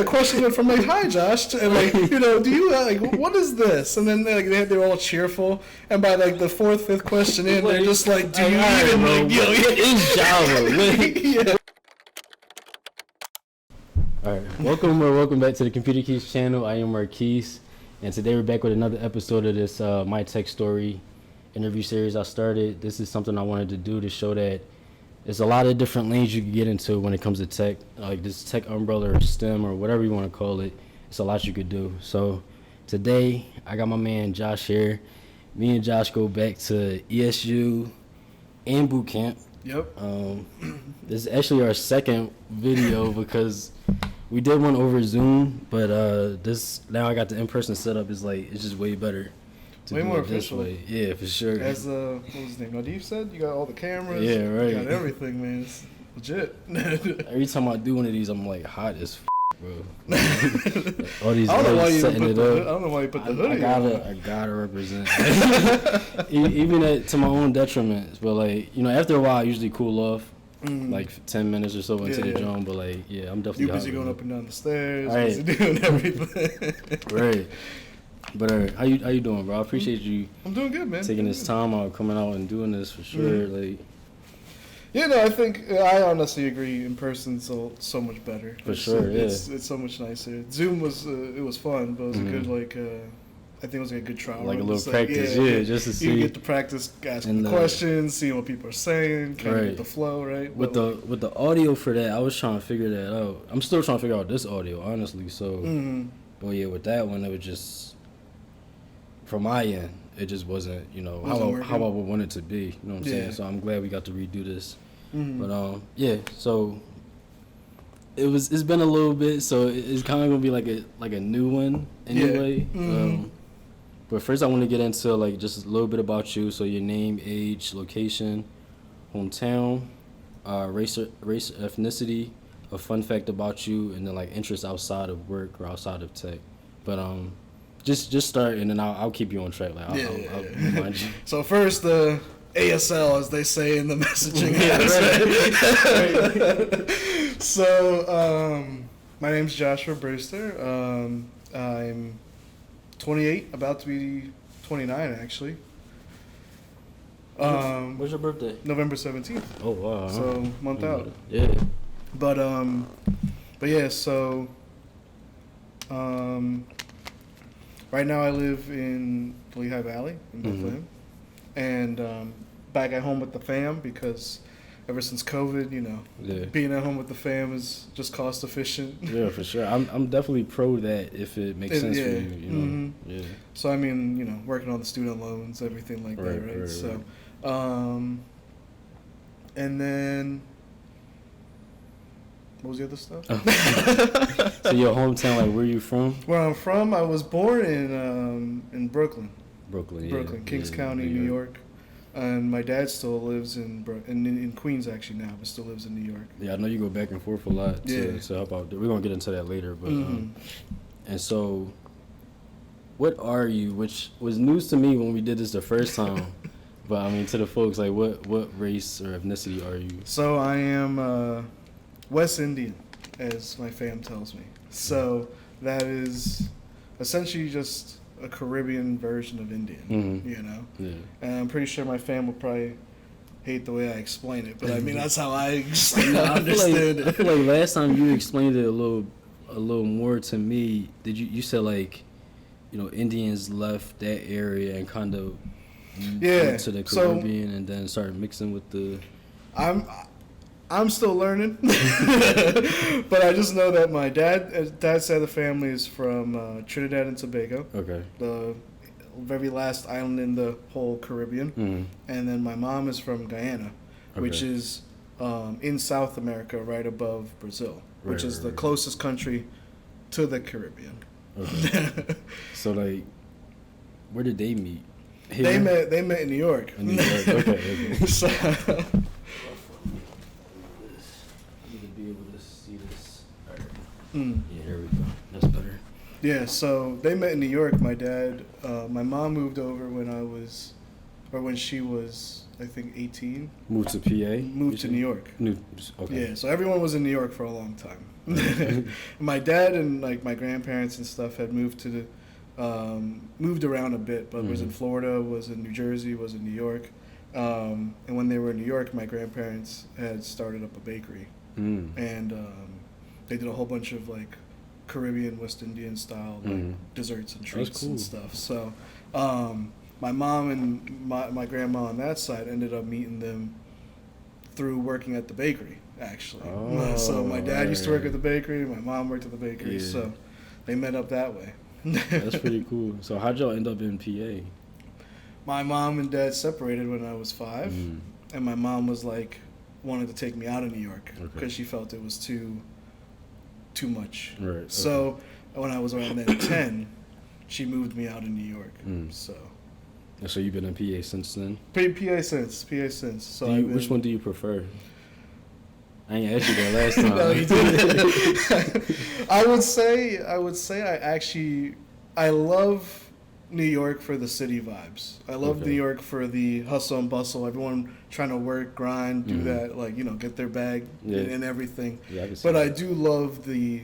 the questions went from like, "Hi, Josh," to, and like, do you like what is this? And then they're all cheerful, and by like the fourth, fifth question in, they're just like, "Do you even like, what is Java?" Yeah. All right, welcome back to the Computer Quis channel. I am Quis, and today we're back with another episode of this My Tech Story interview series I started. This is something I wanted to do to show that there's a lot of different lanes you can get into when it comes to tech, like this tech umbrella or STEM or whatever you want to call it. It's a lot you could do. So today I got my man Josh here. Me and Josh go back to ESU and bootcamp. Yep. This is actually our second video because we did one over Zoom, but this now I got the in-person setup. It's just way better. Way more official. Way. Yeah, for sure. As what was his name? Nadif said, you got all the cameras. Yeah, right. You got everything, man. It's legit. Every time I do one of these, I'm like hot as bro. All these I don't know why you setting it up. I don't know why you put the hoodie I gotta represent. Even to my own detriment. But like, after a while, I usually cool off. Like 10 minutes or so into the drum, but like, I'm definitely. You're busy going up and down the stairs, right. busy doing everything. Right. But how you doing, bro? I appreciate you. I'm doing good, man. Taking this time out, coming out and doing this for sure. Like. Yeah, no, I think I honestly agree. In person, so much better. For sure, it's so much nicer. Zoom was it was fun, but it was a good I think it was like a good trial. Like a little practice, just to see. You get to practice asking questions, seeing what people are saying, kind of with the flow, right? With the audio for that, I was trying to figure that out. I'm still trying to figure out this audio, honestly. So, but yeah, with that one, it was just from my end, it just wasn't, how I would want it to be. You know what I'm saying? So I'm glad we got to redo this. But so it's been a little bit, so it's kind of gonna be like a new one anyway. But first, I want to get into like just a little bit about you. So your name, age, location, hometown, race, ethnicity, a fun fact about you, and then like interests outside of work or outside of tech. But just start, and then I'll keep you on track. Like I'll remind you. So first, the ASL, as they say in the messaging. Right. So my name's Joshua Brewster. I'm 28, about to be 29 actually. What's your birthday? November 17th. Oh wow. So month out. Yeah. But yeah, so right now I live in the Lehigh Valley in Bethlehem. And back at home with the fam because ever since COVID, being at home with the fam is just cost efficient. Yeah, for sure. I'm definitely pro that if it makes sense for you. Yeah. So I mean, working on the student loans, everything like that, right? So, and then what was the other stuff? So your hometown, like where you from? Where I'm from, I was born in Brooklyn. Brooklyn, Kings County, New York. And my dad still lives in Queens actually now, but still lives in New York. Yeah, I know you go back and forth a lot to help out. We're going to get into that later. But and so, what are you, which was news to me when we did this the first time. But I mean, to the folks, like what race or ethnicity are you? So I am West Indian, as my fam tells me. So that is essentially just a Caribbean version of Indian, Yeah. And I'm pretty sure my fam will probably hate the way I explain it, but I mean that's how I understand it. I feel like last time you explained it a little more to me. Did you said like, Indians left that area and kind of went to the Caribbean and then started mixing with the. I'm still learning, but I just know that my dad's side of the family is from Trinidad and Tobago. Okay. The very last island in the whole Caribbean. And then my mom is from Guyana, which is in South America, right above Brazil, which is the closest country to the Caribbean. Okay. So like, where did they meet? Here? They met in New York. In New York. Okay. So, Yeah, here we go. That's better. Yeah, so they met in New York. My dad, my mom moved over when I or when she was, I think, 18. Moved to PA? Moved to New York. Okay. Yeah, so everyone was in New York for a long time. My dad and like my grandparents and stuff had moved moved around a bit, but was in Florida, was in New Jersey, was in New York. And when they were in New York, my grandparents had started up a bakery. And they did a whole bunch of like Caribbean, West Indian style like desserts and treats and stuff. So my mom and my grandma on that side ended up meeting them through working at the bakery, actually. So my dad used to work at the bakery, my mom worked at the bakery, so they met up that way. That's pretty cool. So how'd y'all end up in PA? My mom and dad separated when I was 5, and my mom was like, wanted to take me out of New York because she felt it was too much. Right. So when I was around then 10, she moved me out in New York. So you've been in PA since then? PA since. So which one do you prefer? I ain't asked you that last time. No, you didn't. I would say I love New York for the city vibes. I love New York for the hustle and bustle. Everyone trying to work, grind, do that, like, get their bag and everything. Yeah, but I do love the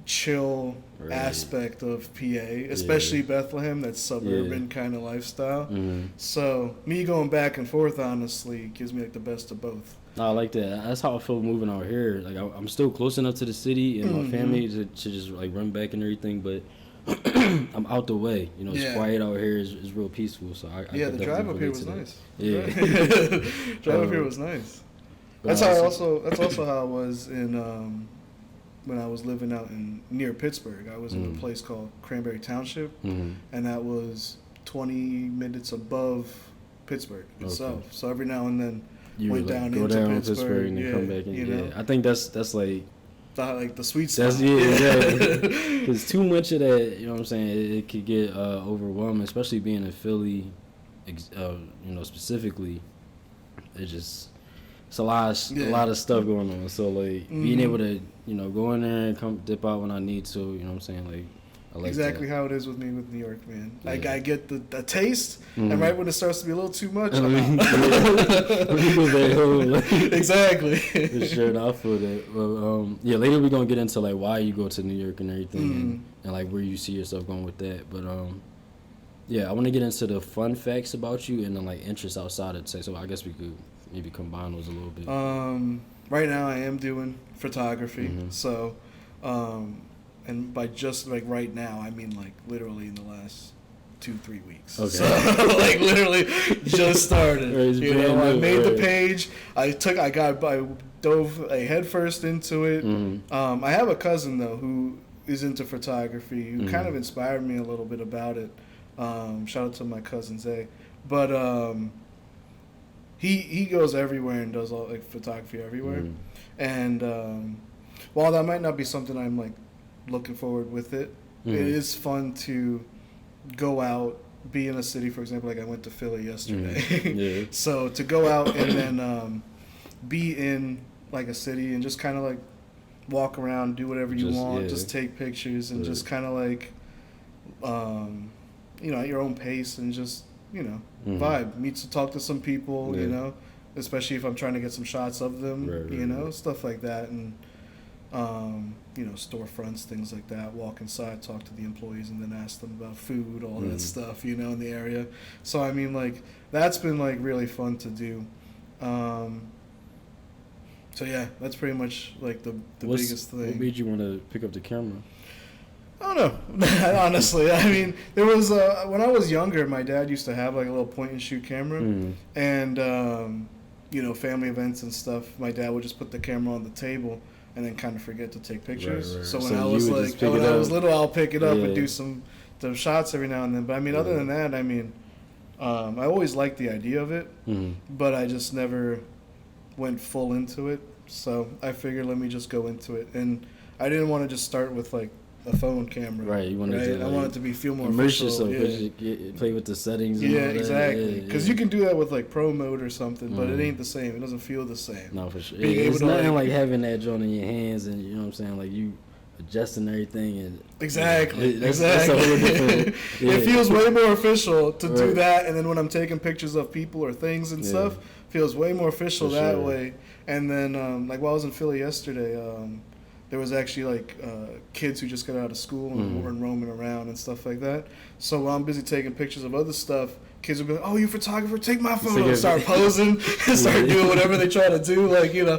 chill aspect of PA, especially Bethlehem, that suburban kind of lifestyle. So me going back and forth, honestly, gives me like the best of both. No, I like that. That's how I feel moving out here. Like I'm still close enough to the city and my family to just like run back and everything, but I'm out the way. It's quiet out here. It's real peaceful. So I the drive up here was nice. Yeah, drive up here was nice. That's also how I was in when I was living out near Pittsburgh. I was in a place called Cranberry Township, and that was 20 minutes above Pittsburgh itself. So every now and then went down into Pittsburgh and then come back in. I think that's like the sweet spot. That's exactly. Because too much of that, you know what I'm saying, it could get overwhelming, especially being in Philly, specifically. It's a lot of stuff going on. So like being able to, go in there and come dip out when I need to, you know what I'm saying, like. I like exactly that. How it is with me with New York, man. Like I get the taste, and right when it starts to be a little too much, I'm out. Exactly. For sure, I feel that. Well, later we're gonna get into like why you go to New York and everything, and like where you see yourself going with that. But I want to get into the fun facts about you and then like interests outside of tech. So I guess we could maybe combine those a little bit. Right now I am doing photography, so. And by just like right now, I mean like literally in the last 2-3 weeks. Okay. So like literally just started. I made the page. I dove a head first into it. I have a cousin though who is into photography who kind of inspired me a little bit about it. Shout out to my cousin Zay. But he goes everywhere and does all like photography everywhere. And while that might not be something I'm like looking forward with it, it is fun to go out, be in a city. For example, like I went to Philly yesterday. So to go out and then be in like a city and just kind of like walk around, do whatever you want, just take pictures and just kind of like at your own pace and just vibe, talk to some people, especially if I'm trying to get some shots of them, stuff like that. And storefronts, things like that, walk inside, talk to the employees, and then ask them about food, all that stuff, in the area. So, I mean, like, that's been, like, really fun to do. That's pretty much, like, the biggest thing. What made you want to pick up the camera? I don't know, honestly. I mean, there was, when I was younger, my dad used to have, like, a little point-and-shoot camera, and, family events and stuff, my dad would just put the camera on the table and then kind of forget to take pictures. Right. So when I was little, I'll pick it up and do some shots every now and then. But I mean, other than that, I mean, I always liked the idea of it, but I just never went full into it. So I figured, let me just go into it. And I didn't want to just start with like a phone camera. Right. You wanted to. I wanted to feel more immerse official. yourself, play with the settings. And all that. Exactly. Because you can do that with like pro mode or something, but it ain't the same. It doesn't feel the same. No, for sure. It's nothing like having that joint in your hands, and you know what I'm saying. Like you adjusting everything and exactly. That's a whole different, It feels way more official to do that, and then when I'm taking pictures of people or things and stuff, feels way more official that way. And then like while I was in Philly yesterday, there was actually like kids who just got out of school and were roaming around and stuff like that. So while I'm busy taking pictures of other stuff, kids would be like, "Oh, you photographer, take my photo." And start posing and start doing whatever they try to do, like, you know,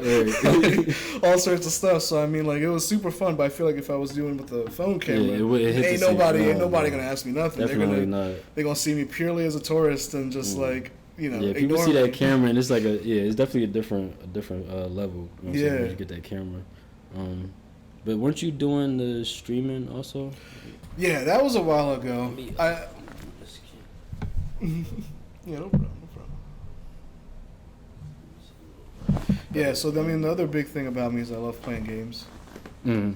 all sorts of stuff. So I mean, like, it was super fun. But I feel like if I was doing with the phone camera, ain't nobody gonna ask me nothing. They're gonna see me purely as a tourist and just like, you know, people see that camera and it's like it's definitely a different level. You know when you get that camera. But weren't you doing the streaming also? Yeah, that was a while ago. Yeah, no problem. Yeah, so I mean, the other big thing about me is I love playing games.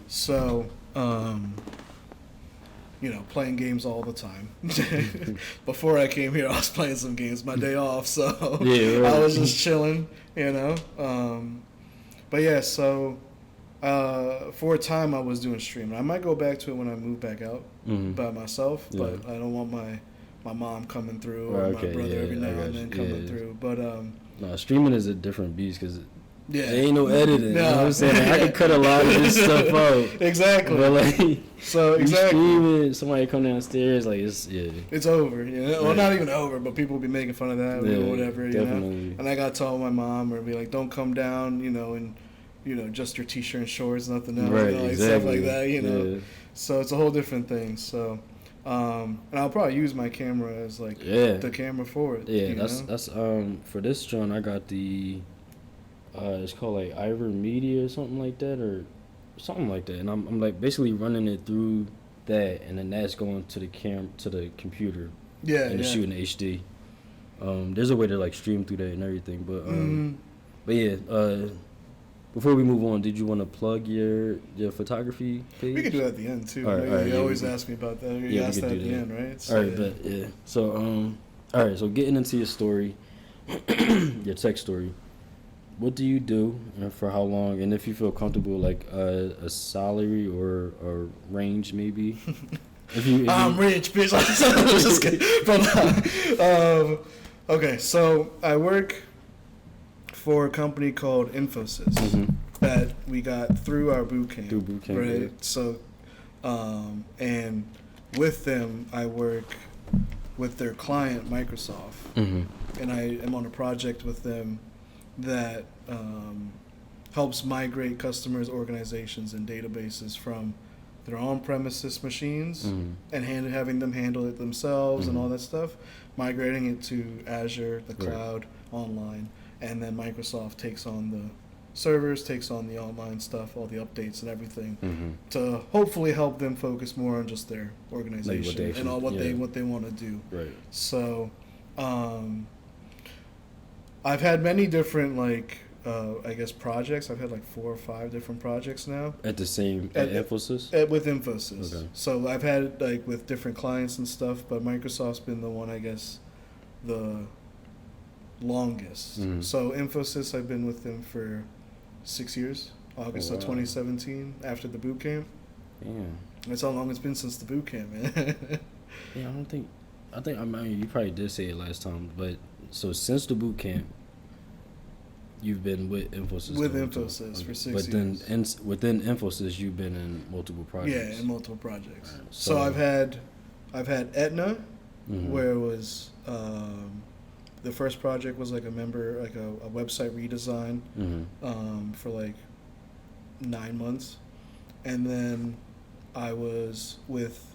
So, you know, playing games all the time. Before I came here, I was playing some games my day off, so I was just chilling, you know. But yeah, so for a time I was doing streaming. I might go back to it when I move back out by myself, but I don't want my mom coming through or my brother every now and then coming through. But no, streaming is a different beast because there ain't no No. editing. You know what I'm saying? Like, I can cut a lot of this stuff out. Exactly. But like, so exactly. Streaming, somebody come downstairs, like it's over. You know? Well, not even over, but people will be making fun of that or whatever. Definitely. You know. And I got told my mom or be like, "Don't come down," you know, and you know, just your t-shirt and shorts, nothing else, right? You know, like exactly. stuff like that. You know. So it's a whole different thing. So. And I'll probably use my camera as like the camera for it. Yeah, that's for this joint I got the it's called like Ivor Media or something like that and I'm like basically running it through that and then that's going to the computer. And it's shooting HD. There's a way to like stream through that and everything, but yeah, before we move on, did you want to plug your photography page? We could do that at the end too. All right, you always ask me about that. You ask that at the end, right? So, all right, but So all right. So getting into your story, your tech story. What do you do and for how long? And if you feel comfortable, like a salary or a range, maybe. I'm rich, bitch. Just kidding. Okay, so I work for a company called Infosys that we got through our bootcamp. Right? Yeah. So, and with them, I work with their client, Microsoft. And I am on a project with them that helps migrate customers' organizations and databases from their on-premises machines and having them handle it themselves and all that stuff, migrating it to Azure, the cloud, online. And then Microsoft takes on the servers, takes on the online stuff, all the updates and everything, to hopefully help them focus more on just their organization and all what they want to do. Right. So, I've had many different I guess projects. I've had like 4 or 5 different projects now. At Infosys? With Infosys. Okay. So I've had like with different clients and stuff, but Microsoft's been the one, I guess, the longest. So Infosys, I've been with them for 6 years. August of 2017, after the boot camp. Yeah. That's how long it's been since the boot camp, man. Yeah, I mean, you probably did say it last time, but so since the boot camp, you've been with Infosys. With Infosys for 6 years. But then within Infosys, you've been in multiple projects. Yeah, in multiple projects. Right. So I've had Aetna, where it was the first project was like a website redesign for like 9 months, and then I was with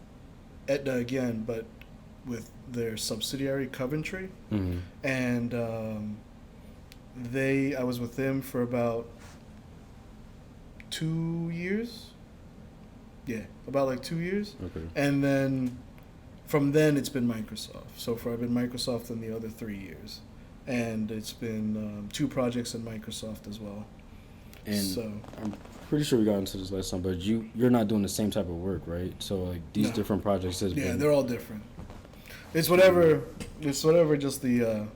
Aetna again, but with their subsidiary Coventry, and I was with them for about 2 years. Yeah, about like 2 years. Okay. And then from then it's been Microsoft. So I've been Microsoft in the other 3 years, and it's been 2 projects in Microsoft as well. And so I'm pretty sure we got into this last time, but you're not doing the same type of work, right? So like these different projects they're all different. It's whatever just the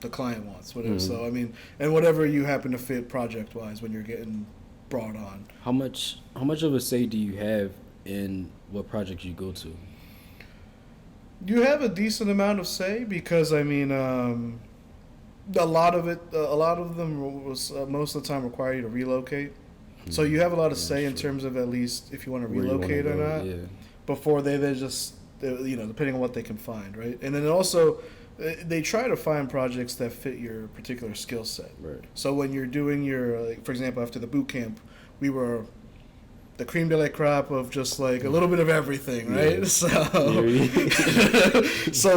client wants, whatever. So I mean, and whatever you happen to fit project wise when you're getting brought on. How much of a say do you have in what projects you go to? You have a decent amount of say because I mean, a lot of them was most of the time require you to relocate. So you have a lot of say in terms of at least if you want to relocate or not. Yeah. Before they just depending on what they can find, right? And then also they try to find projects that fit your particular skill set. Right. So when you're doing your, for example, after the boot camp, we were the cream de la crop of just like a little bit of everything, right? Yeah. So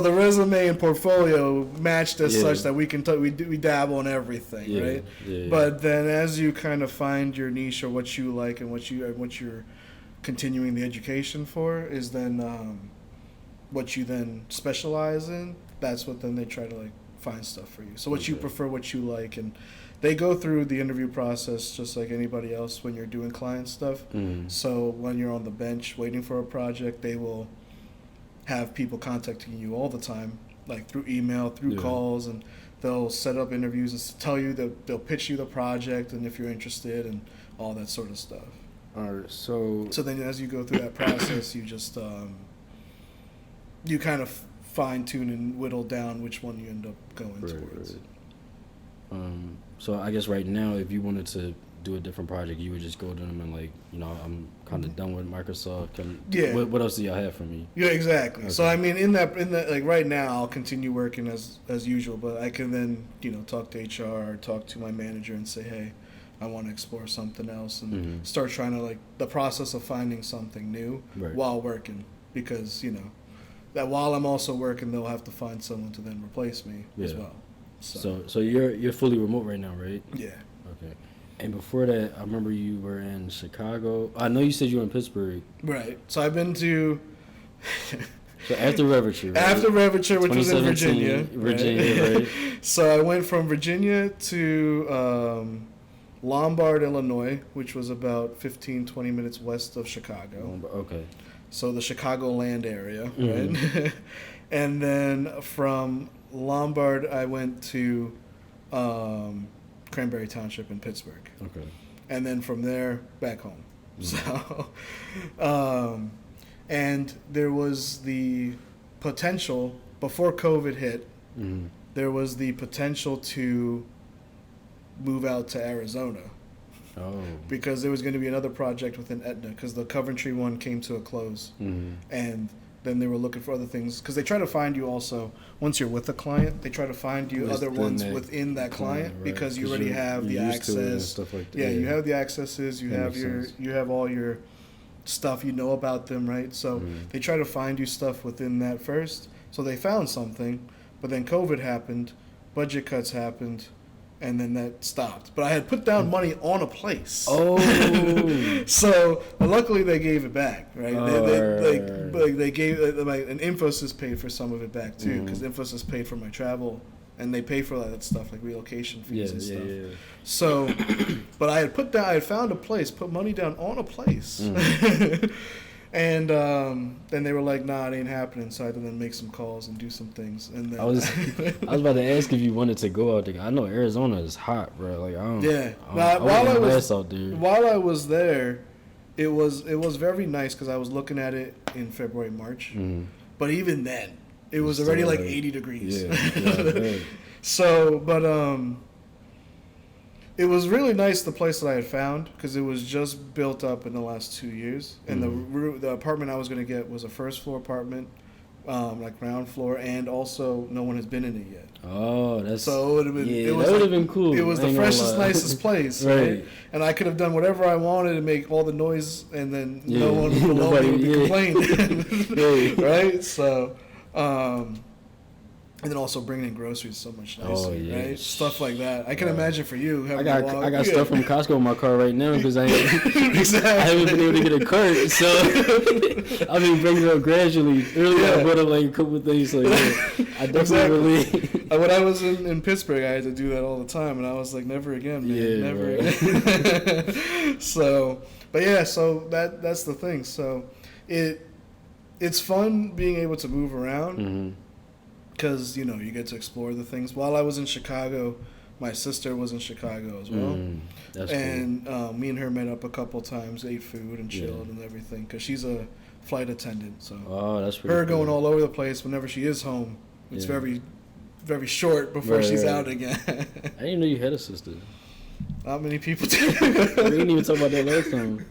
the resume and portfolio matched as such that we can we dabble in everything, right? Yeah. But then as you kind of find your niche or what you like and what you're continuing the education for is then what you then specialize in. That's what then they try to like find stuff for you. So what you prefer, what you like, and they go through the interview process just like anybody else when you're doing client stuff. So when you're on the bench waiting for a project, they will have people contacting you all the time, like through email, through calls, and they'll set up interviews and tell you that they'll pitch you the project and if you're interested and all that sort of stuff. All right, so then as you go through that process, you just you kind of fine tune and whittle down which one you end up going towards. Right. So I guess right now, if you wanted to do a different project, you would just go to them and like, I'm kind of done with Microsoft. What else do y'all have for me? Yeah, exactly. Okay. So I mean, in that like right now, I'll continue working as usual, but I can then talk to HR or talk to my manager and say, hey, I want to explore something else and start trying to like the process of finding something new while working because that while I'm also working, they'll have to find someone to then replace me as well. So you're fully remote right now, right? Yeah. Okay. And before that, I remember you were in Chicago. I know you said you were in Pittsburgh. Right. So I've been to. So after Reverture. Right? After Reverture, which was in Virginia. Right? So I went from Virginia to Lombard, Illinois, which was about 15, 20 minutes west of Chicago. Okay. So the Chicagoland area, right? And then from Lombard, I went to Cranberry Township in Pittsburgh. Okay. And then from there, back home. So, and there was the potential, before COVID hit, there was the potential to move out to Arizona. Oh. Because there was going to be another project within Aetna, because the Coventry one came to a close. And then they were looking for other things, because they try to find you also, once you're with a client, they try to find you other ones within that client, right, because you already have the access. Stuff like that. Yeah, you have the accesses, you have all your stuff, about them, right? So they try to find you stuff within that first. So they found something, but then COVID happened, budget cuts happened, and then that stopped. But I had put down money on a place. Oh. So luckily they gave it back, right? They gave, and Infosys paid for some of it back too, because Infosys paid for my travel, and they pay for all that stuff like relocation fees and stuff. Yeah. So, but I had found a place, put money down on a place. And then they were like, "Nah, it ain't happening." So I had to then make some calls and do some things. And then I was about to ask if you wanted to go out there. I know Arizona is hot, bro. Like while I was there, it was very nice because I was looking at it in February, March. But even then, it was already like 80 degrees. Yeah. So, but it was really nice, the place that I had found, because it was just built up in the last 2 years. And the apartment I was going to get was a first floor apartment, like ground floor, and also no one has been in it yet. Oh, that's... So it would have been... Yeah, that would have been cool. It was the freshest, nicest place, right? And I could have done whatever I wanted and make all the noise, and then no one below me would be complaining. Right? So... and then also bringing in groceries is so much nicer, right? Stuff like that. I can imagine for you. I got stuff from Costco in my car right now because I haven't been able to get a cart, so I've been bringing it up gradually. Earlier, I brought up like a couple of things. So I definitely when I was in Pittsburgh, I had to do that all the time, and I was like, never again, man, never again. So, but yeah, so that's the thing. So, it's fun being able to move around. Because, you get to explore the things. While I was in Chicago, My sister was in Chicago as well. That's and me and her met up a couple times, ate food and chilled and everything, because she's a flight attendant. So that's pretty her cool. Going all over the place whenever she is home. It's very, very short before she's out again. I didn't know you had a sister. Not many people do. We didn't even talk about that last time.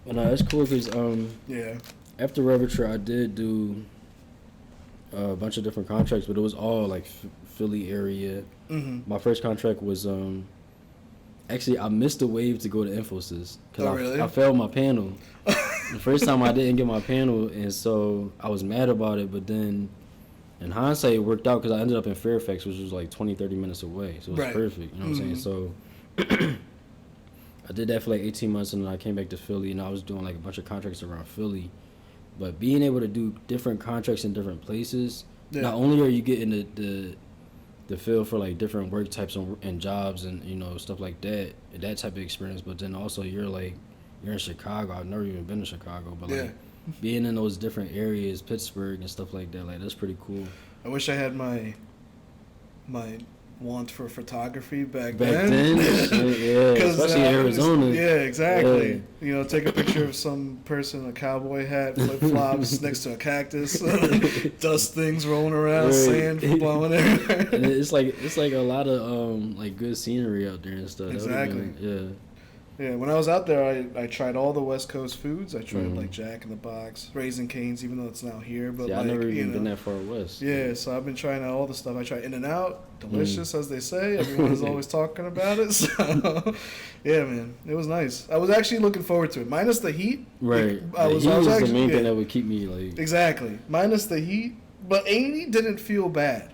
But no, that's cool because after Reverture, I did do a bunch of different contracts, but it was all like Philly area. My first contract was actually I missed the wave to go to Infosys because I failed my panel. The first time I didn't get my panel, and so I was mad about it. But then, in hindsight, it worked out because I ended up in Fairfax, which was like 20, 30 minutes away. So it was perfect. You know what I'm saying? So I did that for like 18 months, and then I came back to Philly, and I was doing like a bunch of contracts around Philly. But being able to do different contracts in different places, not only are you getting the feel for like different work types and jobs and stuff like that type of experience, but then also you're in Chicago. I've never even been to Chicago, but like being in those different areas, Pittsburgh and stuff like that, like that's pretty cool. I wish I had my want for photography back then. Especially in Arizona. Exactly. Take a picture of some person in a cowboy hat, flip flops next to a cactus, dust things rolling around, sand blowing everywhere. And it's like a lot of like good scenery out there and stuff. Exactly. Yeah, when I was out there, I tried all the West Coast foods. I tried like Jack in the Box, Raising Cane's, even though it's now here. But I never even been that far west. Yeah, so I've been trying out all the stuff. I tried In-N-Out, delicious as they say. Everyone is always talking about it. So, yeah, man, it was nice. I was actually looking forward to it, minus the heat. Right, I was the actually, main thing that would keep me like exactly minus the heat. But 80 didn't feel bad.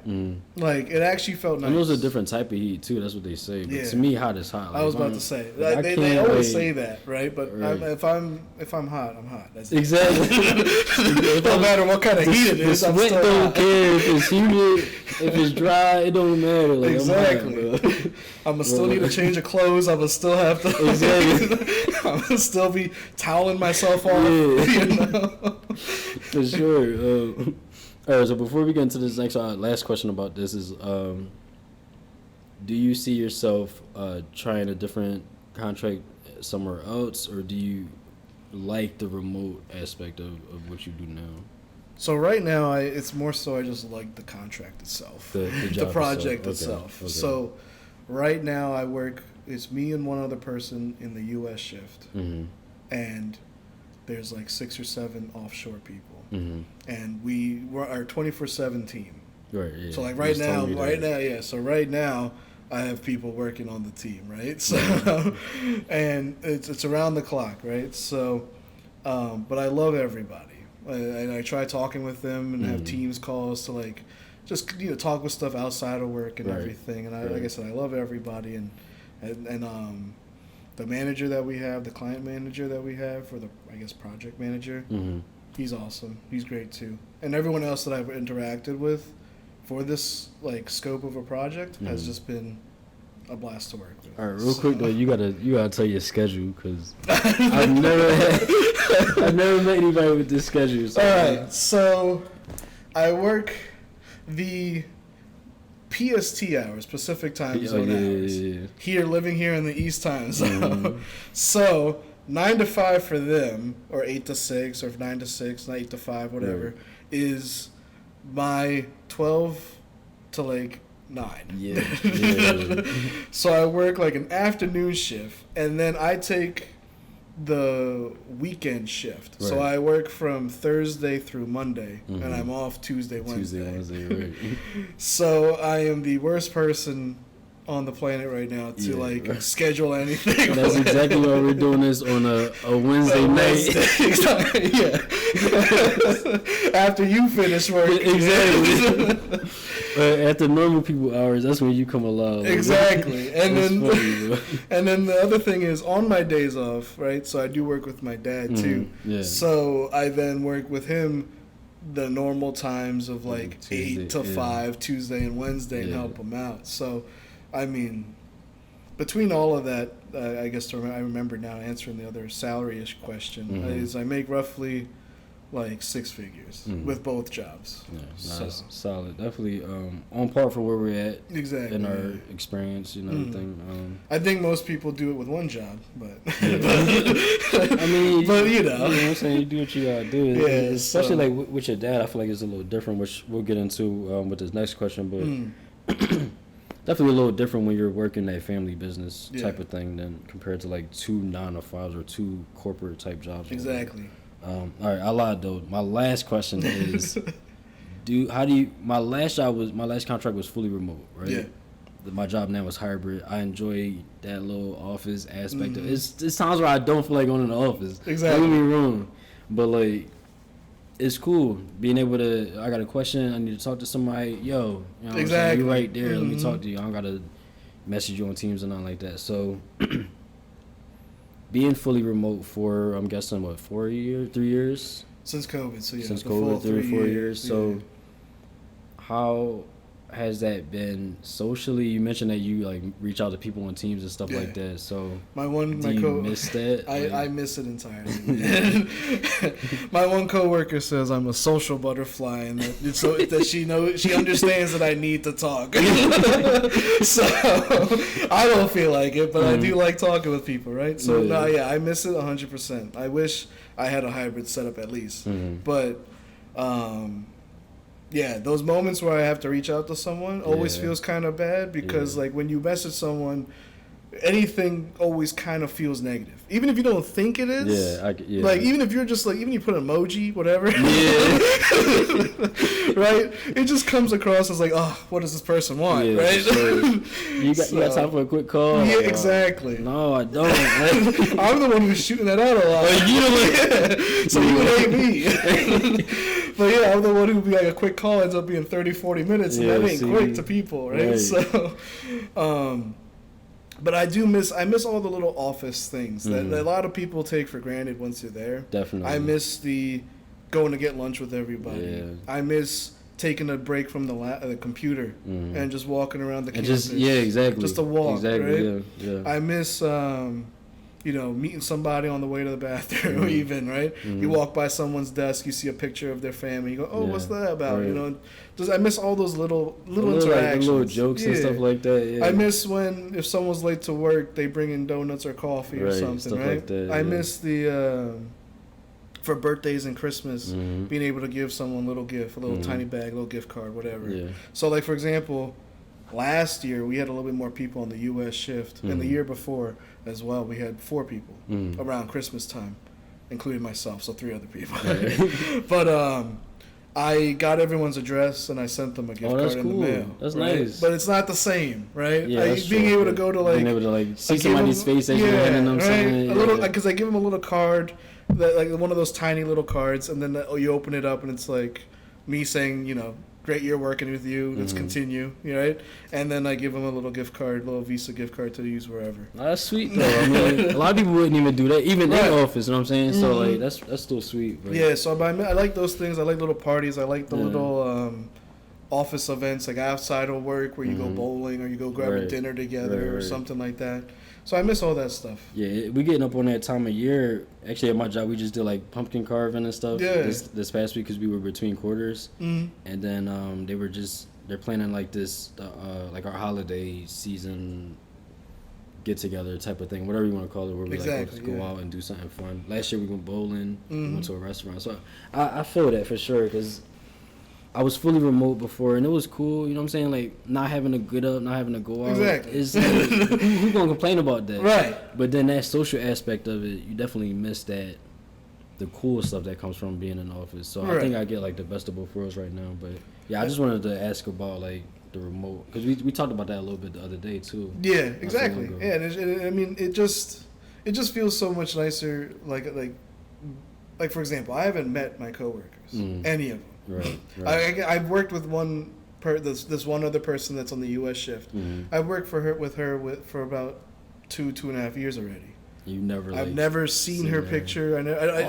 Like, it actually felt nice. And it was a different type of heat, too. That's what they say. But to me, hot is hot. Like, I was about to say. They always say that, right? But if I'm hot, I'm hot. That's exactly. It don't matter what kind of heat it is. The sweat don't care if it's humid, if it's dry. It don't matter. Like, exactly. I'm going to still need a change of clothes. I'm going to still have to. Exactly. I'm going to still be toweling myself off. For sure. All right, so before we get into this next last question about this is, do you see yourself trying a different contract somewhere else, or do you like the remote aspect of what you do now? So right now, it's more so I just like the contract itself, the project itself. Okay. So right now I work, it's me and one other person in the U.S. shift, and there's like 6 or 7 offshore people. And we're our 24/7 team. Right. Yeah. So like right now, So right now, I have people working on the team, right? So, and it's around the clock, right? So, but I love everybody, and I try talking with them and have Teams calls to like just talk with stuff outside of work and everything. And like I said, I love everybody, and the manager that we have, the client manager that we have, or the project manager. He's awesome. He's great too. And everyone else that I've interacted with for this like scope of a project has just been a blast to work with. All right, real quick though, you gotta tell your schedule because I've never met anybody with this schedule. So. All right, so I work the PST hours, Pacific Time Zone hours. Here, living here in the East Time Zone. So 9 to 5 for them, or 8 to 6, or 9 to 6, 8 to 5, whatever, is my 12 to like 9. So I work like an afternoon shift, and then I take the weekend shift. So I work from Thursday through Monday, and I'm off Tuesday, Wednesday. So I am the worst person on the planet right now to schedule anything. That's exactly why we're doing this on a Wednesday night. After you finish work. Exactly. After normal people hours, that's when you come along. Exactly. And then the other thing is on my days off, right? So I do work with my dad too. So I then work with him the normal times of like Tuesday, 8 to 5, Tuesday and Wednesday, and help him out. So I mean, between all of that, I guess I remember now answering the other salary-ish question, is I make roughly like 6 figures with both jobs. Yeah, nice, solid. Definitely on par for where we're at. Exactly. In our experience, everything. I think most people do it with one job, but I mean, but you know what I'm saying, you do what you gotta do. Yeah, especially like with your dad, I feel like it's a little different, which we'll get into with this next question, but definitely a little different when you're working that family business type of thing than compared to like 2 9-to-5s or 2 corporate type jobs. Exactly. All right, I lied though. My last question is, my last contract was fully remote, right? Yeah. My job now is hybrid. I enjoy that little office aspect of it. It's times where I don't feel like going in the office. Exactly. Don't get me wrong, but like, it's cool being able to. I got a question. I need to talk to somebody. Yo, you know, exactly. You're right there. Let me talk to you. I don't gotta message you on Teams and nothing like that. So. Being fully remote for, I'm guessing, 3 years? Since COVID, so yeah. Since COVID, 3 or 4 years. So, how has that been socially? You mentioned that you like reach out to people on Teams and stuff like that. So, do you miss that? I miss it entirely. My one coworker says I'm a social butterfly, and that she understands that I need to talk. So I don't feel like it, but I do like talking with people, right? So I miss it 100%. I wish I had a hybrid setup at least, but. Yeah, those moments where I have to reach out to someone always feels kind of bad because, like, when you message someone, anything always kind of feels negative. Even if you don't think it is. Like, even if you're just, like, even you put an emoji, whatever. Yeah. Right? It just comes across as, like, oh, what does this person want, right? Sure. You got time for a quick call? Yeah, exactly. No, I don't. I'm the one who's shooting that out a lot. So you would hate me. But yeah, I'm the one who would be like a quick call ends up being 30, 40 minutes, and that ain't quick to people, right? So, but I miss all the little office things that a lot of people take for granted once you're there. Definitely. I miss the going to get lunch with everybody. Yeah. I miss taking a break from the computer and just walking around the campus. Just a walk, right? Yeah. I miss meeting somebody on the way to the bathroom, even, right? You walk by someone's desk, you see a picture of their family, you go, oh, what's that about? Right. I miss all those little interactions. Like, little jokes and stuff like that, yeah. I miss if someone's late to work, they bring in donuts or coffee or something, right? Like that, I miss the, for birthdays and Christmas, being able to give someone a little gift, a little tiny bag, a little gift card, whatever. Yeah. So, like, for example, last year we had a little bit more people on the U.S. shift, and the year before as well we had 4 people around Christmas time, including myself, so 3 other people. But I got everyone's address and I sent them a gift card in the mail. That's nice. But it's not the same, right? Yeah, being able to go to being able to see somebody's face as you're handing them something. A little, because I give them a little card, that like one of those tiny little cards, and then you open it up and it's like me saying, great year working with you. Let's continue, right? And then I give them a little gift card, a little Visa gift card to use wherever. That's sweet though. I mean, a lot of people wouldn't even do that, even in office. You know what I'm saying? So like that's still sweet. But. Yeah. So I like those things. I like little parties. I like the little office events, like outside of work, where you go bowling or you go grab a dinner together or something like that. So I miss all that stuff. Yeah, we getting up on that time of year. Actually, at my job, we just did like pumpkin carving and stuff. Yeah. This past week because we were between quarters, and then they're planning like this, like our holiday season get together type of thing, whatever you want to call it, where we go out and do something fun. Last year we went bowling, we went to a restaurant. So I feel that for sure because I was fully remote before, and it was cool. You know what I'm saying? Like, not having to get up, not having to go out. Exactly. It's like, who's going to complain about that? Right. But then that social aspect of it, you definitely miss the cool stuff that comes from being in the office. So I think I get, like, the best of both worlds right now. But, yeah, I just wanted to ask about, like, the remote. Because we talked about that a little bit the other day, too. Yeah, exactly. Yeah, and it just feels so much nicer. Like for example, I haven't met my coworkers, any of them. Right. I've worked with this one other person that's on the U.S. shift. I've worked for about 2.5 years already. I've never seen her picture.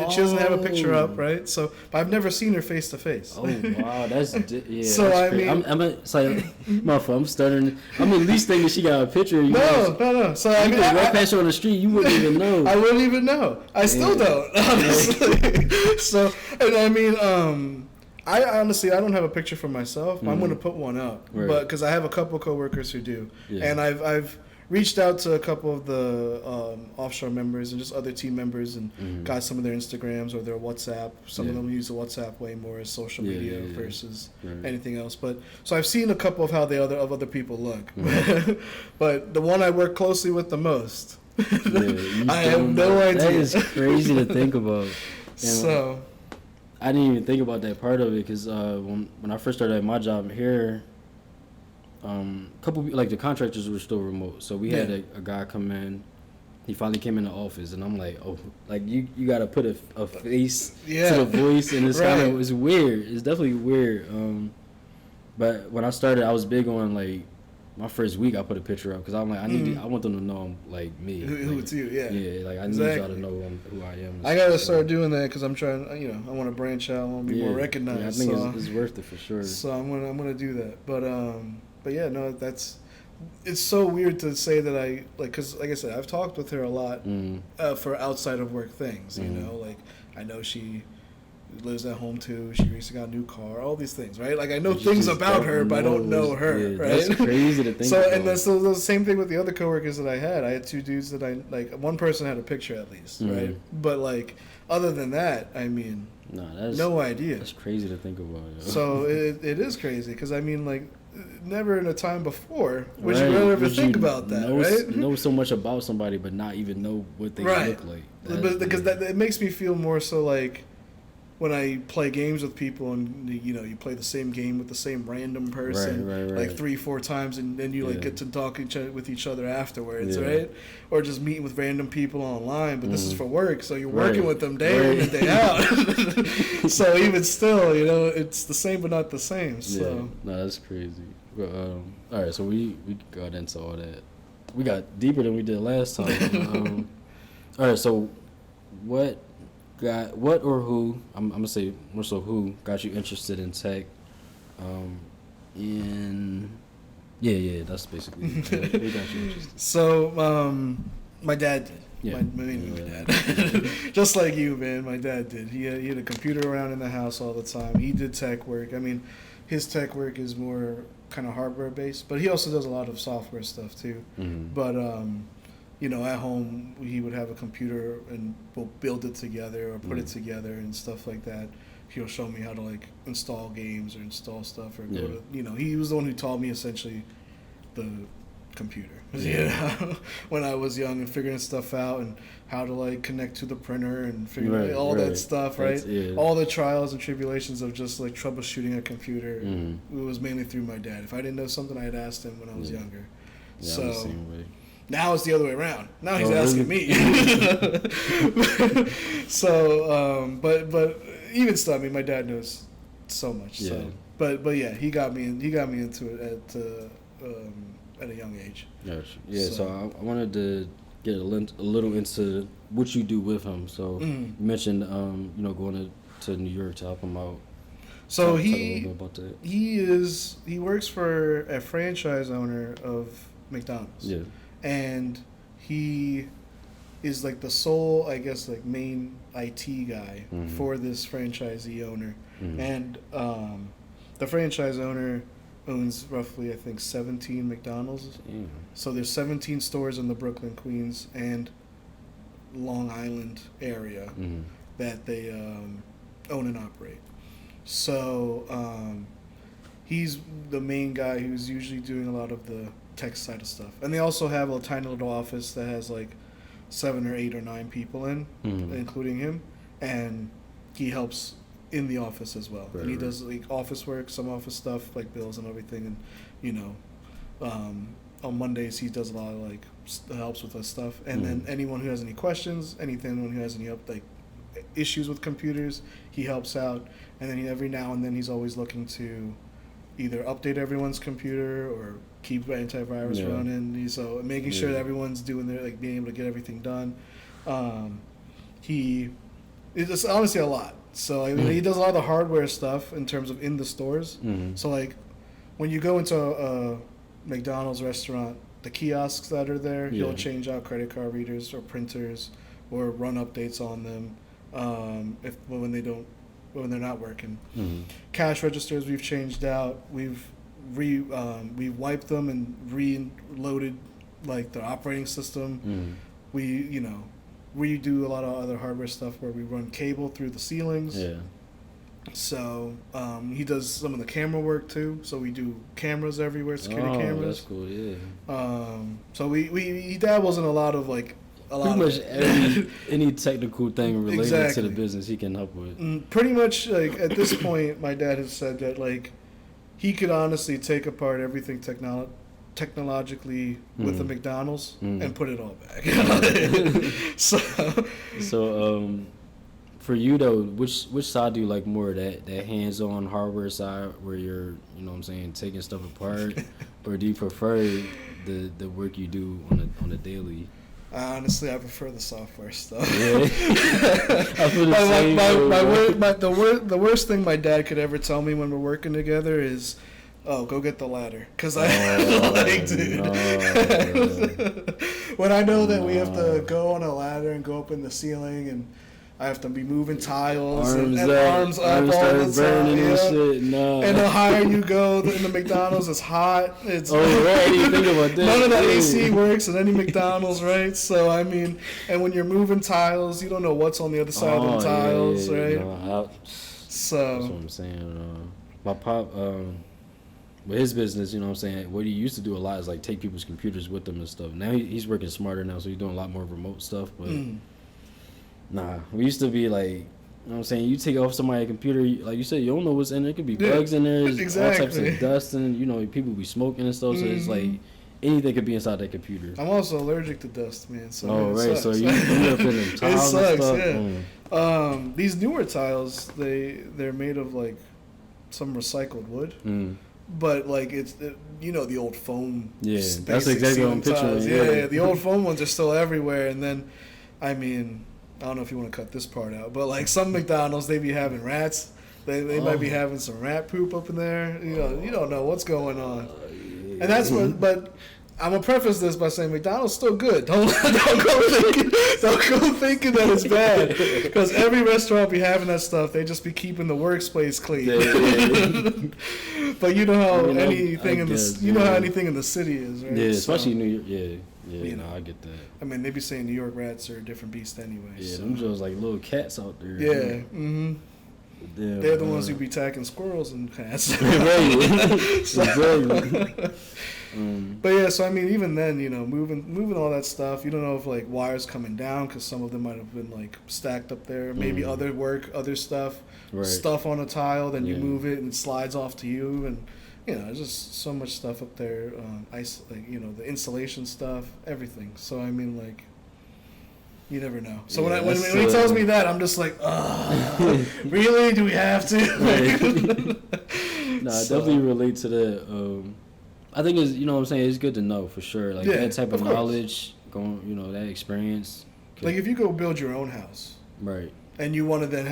She doesn't have a picture up, right? So, but I've never seen her face to face. Oh wow, that's yeah. So that's I mean, it's like, my fault. I'm stuttering. I'm at least thinking she got a picture. No. So I mean, walk past her on the street, you wouldn't even know. I wouldn't even know. I still don't, honestly. So, and I mean, I honestly don't have a picture for myself. I'm going to put one up, but because I have a couple coworkers who do, and I've reached out to a couple of the offshore members and just other team members and got some of their Instagrams or their WhatsApp. Some of them use the WhatsApp way more as social media versus anything else. But so I've seen a couple of how other people look, but the one I work closely with the most, I have no idea. That is crazy to think about. So I didn't even think about that part of it because when I first started at my job here. Couple like the contractors were still remote, so we had a guy come in. He finally came in the office, and I'm like, oh, like you got to put a face to the voice, and it's kind of it's weird. It's definitely weird. But when I started, I was big on like my first week. I put a picture up because I'm like, I want them to know I'm like me. Who like, it's you, yeah. Yeah, like I need y'all to know who I am. I gotta start doing that because I'm trying. I want to branch out. I want to be more recognized. Yeah, I think it's worth it for sure. So I'm gonna do that, But yeah, no, it's so weird to say that because like I said, I've talked with her a lot for outside of work things, you know, like I know she lives at home too, she recently got a new car, all these things, right? Like I know things about her, but I don't know her, right? That's crazy to think about. And so the same thing with the other coworkers that I had two dudes that I, like one person had a picture at least, right? But like, other than that, I mean, no idea. That's crazy to think about. Yo. So it is crazy because I mean, like, never in a time before would you ever think about that, right? Know so much about somebody, but not even know what they look like. But because it makes me feel more so like when I play games with people and you play the same game with the same random person like 3-4 times and then you like get to talk with each other afterwards, right? Or just meeting with random people online, but this is for work, so you're working with them day in and day out. So even still, it's the same but not the same. So no, that's crazy. But, all right, so we got into all that. We got deeper than we did last time. All right, so what or who, I'm gonna say more so who got you interested in tech? That's basically who got you interested. So my dad did. My dad. Just like you, man. My dad did. He had a computer around in the house all the time. He did tech work. I mean, his tech work is more kind of hardware based, but he also does a lot of software stuff too. But at home he would have a computer and we'll build it together or put it together and stuff like that. He'll show me how to like install games or install stuff or go to he was the one who taught me essentially the computer when I was young and figuring stuff out and how to like connect to the printer and figure out all that stuff, right? All the trials and tribulations of just like troubleshooting a computer. It was mainly through my dad. If I didn't know something, I had asked him when I was younger. So now it's the other way around. Now he's asking me. So but even still, I mean, my dad knows so much. So but yeah, he got me into it at a young age. Yeah, so I wanted to get a little into what you do with him. So you mentioned, going to New York to help him out. So talk a little bit about that. He works for a franchise owner of McDonald's. Yeah, and he is like the sole, I guess, like main IT guy for this franchisee owner, and the franchise owner owns roughly, I think, 17 McDonald's. So there's 17 stores in the Brooklyn, Queens, and Long Island area that they own and operate. So he's the main guy who's usually doing a lot of the tech side of stuff. And they also have a tiny little office that has like 7 or 8 or 9 people in, including him. And he helps in the office as well. And he does like office work, some office stuff, like bills and everything. And, on Mondays he does a lot of like helps with us stuff. And then anyone who has any questions, anyone who has any issues with computers, he helps out. And then every now and then he's always looking to either update everyone's computer or keep antivirus running. So making sure that everyone's doing their, like, being able to get everything done. It's honestly a lot. So I mean, he does a lot of the hardware stuff in terms of in the stores. Mm-hmm. So like when you go into a McDonald's restaurant, the kiosks that are there, he'll change out credit card readers or printers or run updates on them when they're not working. Mm-hmm. Cash registers we've changed out. We've wiped them and reloaded like the operating system. Mm-hmm. We do a lot of other hardware stuff where we run cable through the ceilings. Yeah. So he does some of the camera work too. So we do cameras everywhere, security cameras. That's cool. Yeah. So he dabbles in a lot of like pretty much any technical thing related to the business he can help with. Pretty much like at this point, my dad has said that like he could honestly take apart everything technologically with the McDonald's and put it all back. So for you though, which side do you like more? That hands-on hardware side where you're, you know what I'm saying, taking stuff apart, or do you prefer the work you do on a daily? Honestly, I prefer the software stuff. Yeah. I feel the same. The worst thing my dad could ever tell me when we're working together is, "Oh, go get the ladder," because when I know that we have to go on a ladder and go up in the ceiling and I have to be moving tiles and arms up all the time. Yeah. Shit. No. And the higher you go in the McDonald's, it's hot. It's right. I didn't think about that. None of the AC works in any McDonald's, right? So I mean, and when you're moving tiles, you don't know what's on the other side of the tiles, right? No, so that's what I'm saying. My pop, with his business, you know what I'm saying, what he used to do a lot is like take people's computers with him and stuff. Now he's working smarter now, so he's doing a lot more remote stuff, but. Nah, we used to be like, you know what I'm saying, you take off somebody's computer, like you said, you don't know what's in there. It could be bugs in there, all types of dust, and, you know, people be smoking and stuff, so it's like, anything could be inside that computer. I'm also allergic to dust, man. So right, so you up in them tiles and stuff. Yeah. These newer tiles, they're made of, like, some recycled wood. But, like, it's, you know, the old foam. Yeah, that's exactly what I'm picturing. Yeah, the old foam ones are still everywhere, and then, I mean... I don't know if you want to cut this part out, but like some McDonald's, they be having rats. They might be having some rat poop up in there. You know, you don't know what's going on. And that's what. But I'm gonna preface this by saying McDonald's still good. Don't go thinking that it's bad, because every restaurant be having that stuff. They just be keeping the workspace clean. But you know how anything in the city is, right? Yeah, especially New York. Yeah. Yeah, you know, I get that. I mean, they be saying New York rats are a different beast anyway. Yeah, them just like little cats out there. Yeah, they're the ones who be attacking squirrels and cats. But yeah, so I mean, even then, you know, moving all that stuff, you don't know if like wires coming down because some of them might have been like stacked up there. Maybe other stuff, stuff on a tile. Then you move it and it slides off to you and. You know, there's just so much stuff up there. Like, you know, the insulation stuff, everything. So I mean, like, you never know. So when he tells me that, I'm just like, really? Do we have to? No, I definitely relate to that. I think it's, you know what I'm saying, it's good to know for sure. Like that type of knowledge, that experience. Like if you go build your own house, right? And you want to then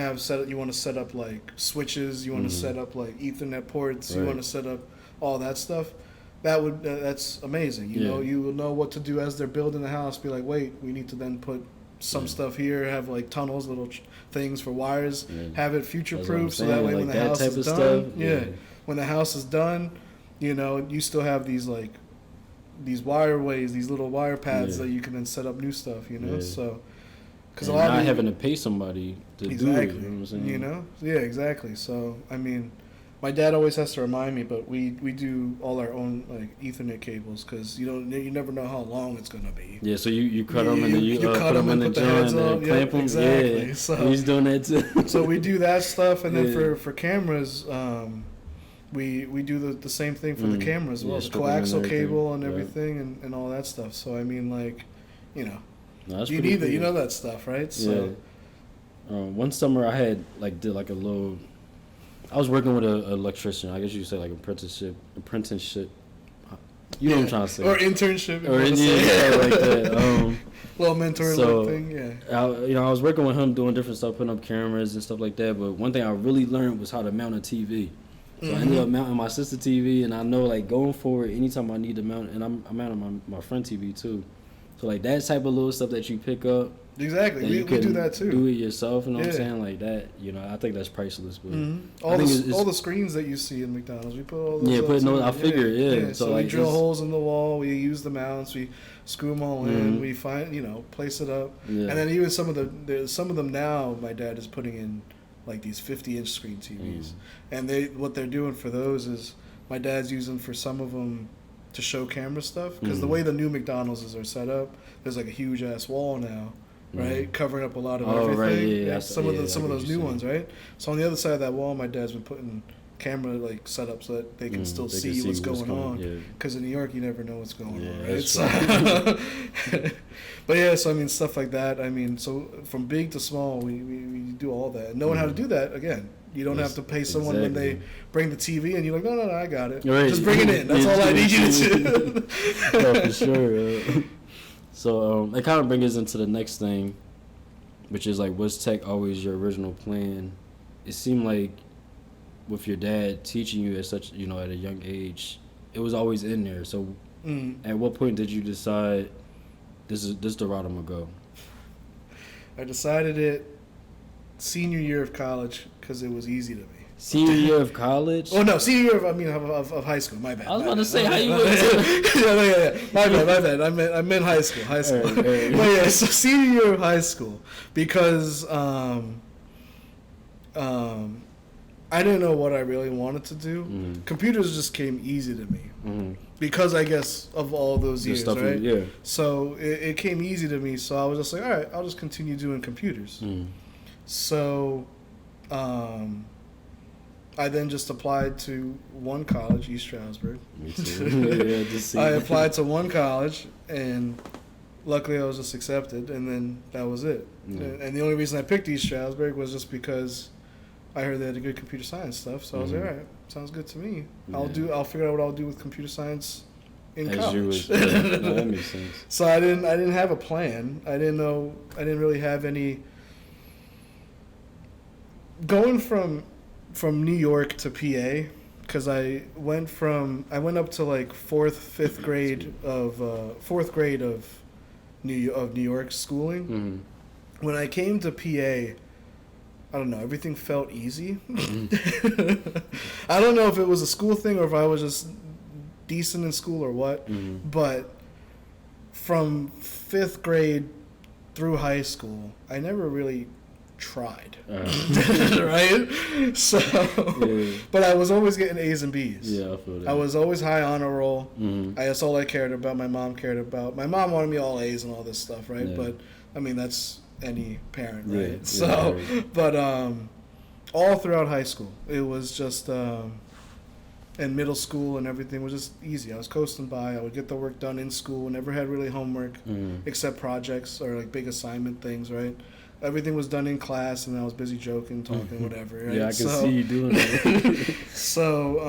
you want to set up like switches, you want to set up like Ethernet ports, you want to set up all that stuff. That's amazing. You know, you will know what to do as they're building the house. Be like, wait, we need to then put some stuff here. Have like tunnels, little things for wires. Have it future proof, so that way when the house is done, when the house is done, you know, you still have these like these wireways, these little wire paths that you can then set up new stuff. You know, so. Because a lot of having to pay somebody to do it, you know what I'm saying? You know? Yeah, exactly. So, I mean, my dad always has to remind me, but we do all our own, like, Ethernet cables, because you never know how long it's going to be. Yeah, so you cut them and then you cut them in the joint and clamp them. Exactly. Yeah, so, he's doing that too. So we do that stuff, and then for cameras, we do the same thing for the cameras as well, the coaxial cable and everything and all that stuff. So, I mean, like, you know. No, that's you need that, you know that stuff, right? So, one summer I had did a little. I was working with an electrician. I guess you could say like apprenticeship. You know what I'm trying to say? Or internship. Or like that. little mentoring thing, yeah. I was working with him doing different stuff, putting up cameras and stuff like that. But one thing I really learned was how to mount a TV. So I ended up mounting my sister TV, and I know like going forward, anytime I need to mount, and I'm mounting my friend TV too. So like that type of little stuff that you pick up. Exactly, we do that too. Do it yourself, you know what I'm saying? Like that, I think that's priceless. But all the screens that you see in McDonald's, we put all those. I figure, yeah. So like, we drill holes in the wall, we use the mounts, we screw them all in, we find, place it up, and then even some of them now, my dad is putting in like these 50-inch screen TVs, and what they're doing for those is my dad's using for some of them to show camera stuff, because the way the new McDonald's are set up, there's like a huge ass wall now, right, covering up a lot of everything. Right, yeah. Some of those new ones, right? So on the other side of that wall, my dad's been putting camera like set up so that they can still see what's going on. Because in New York, you never know what's going on, right? So but yeah, so I mean, stuff like that. I mean, so from big to small, we do all that. And knowing how to do that, again, you don't have to pay someone when they bring the TV, and you're like, no, I got it. Right. Just bring it in. That's all I need you to do. Yeah, for sure. So it kind of brings us into the next thing, which is like, was tech always your original plan? It seemed like with your dad teaching you at such, at a young age, it was always in there. So at what point did you decide this is the route I'm gonna go? I decided it senior year of college because it was easy to me. Senior year of college? Oh no, senior year of high school. My bad. I was about to say how you went to. Yeah. My bad. I meant high school. Right. But yeah, so senior year of high school, because I didn't know what I really wanted to do. Computers just came easy to me because I guess of all those years, right? Yeah. So it came easy to me. So I was just like, all right, I'll just continue doing computers. So I then just applied to one college, East Stroudsburg. Me too. I applied to one college, and luckily I was just accepted, and then that was it. And the only reason I picked East Stroudsburg was just because I heard they had a good computer science stuff, so I was like, all right, sounds good to me. I'll figure out what I'll do with computer science in college. No, that makes sense. So I didn't have a plan. I didn't really have any. Going from New York to PA, because I went up to like fourth grade of New York schooling. When I came to PA, I don't know, everything felt easy. I don't know if it was a school thing or if I was just decent in school or what, but from 5th grade through high school, I never really tried. Right? So, but I was always getting A's and B's. Yeah, I feel that. I was always high honor roll. That's all I cared about. My mom cared about. My mom wanted me all A's and all this stuff, right? Yeah. But, I mean, that's any parent, right? Yeah, so, right. But all throughout high school, it was just, and middle school and everything was just easy. I was coasting by. I would get the work done in school. Never had really homework except projects or like big assignment things, right? Everything was done in class, and I was busy joking, talking, whatever. Right? Yeah, I can see you doing that. So,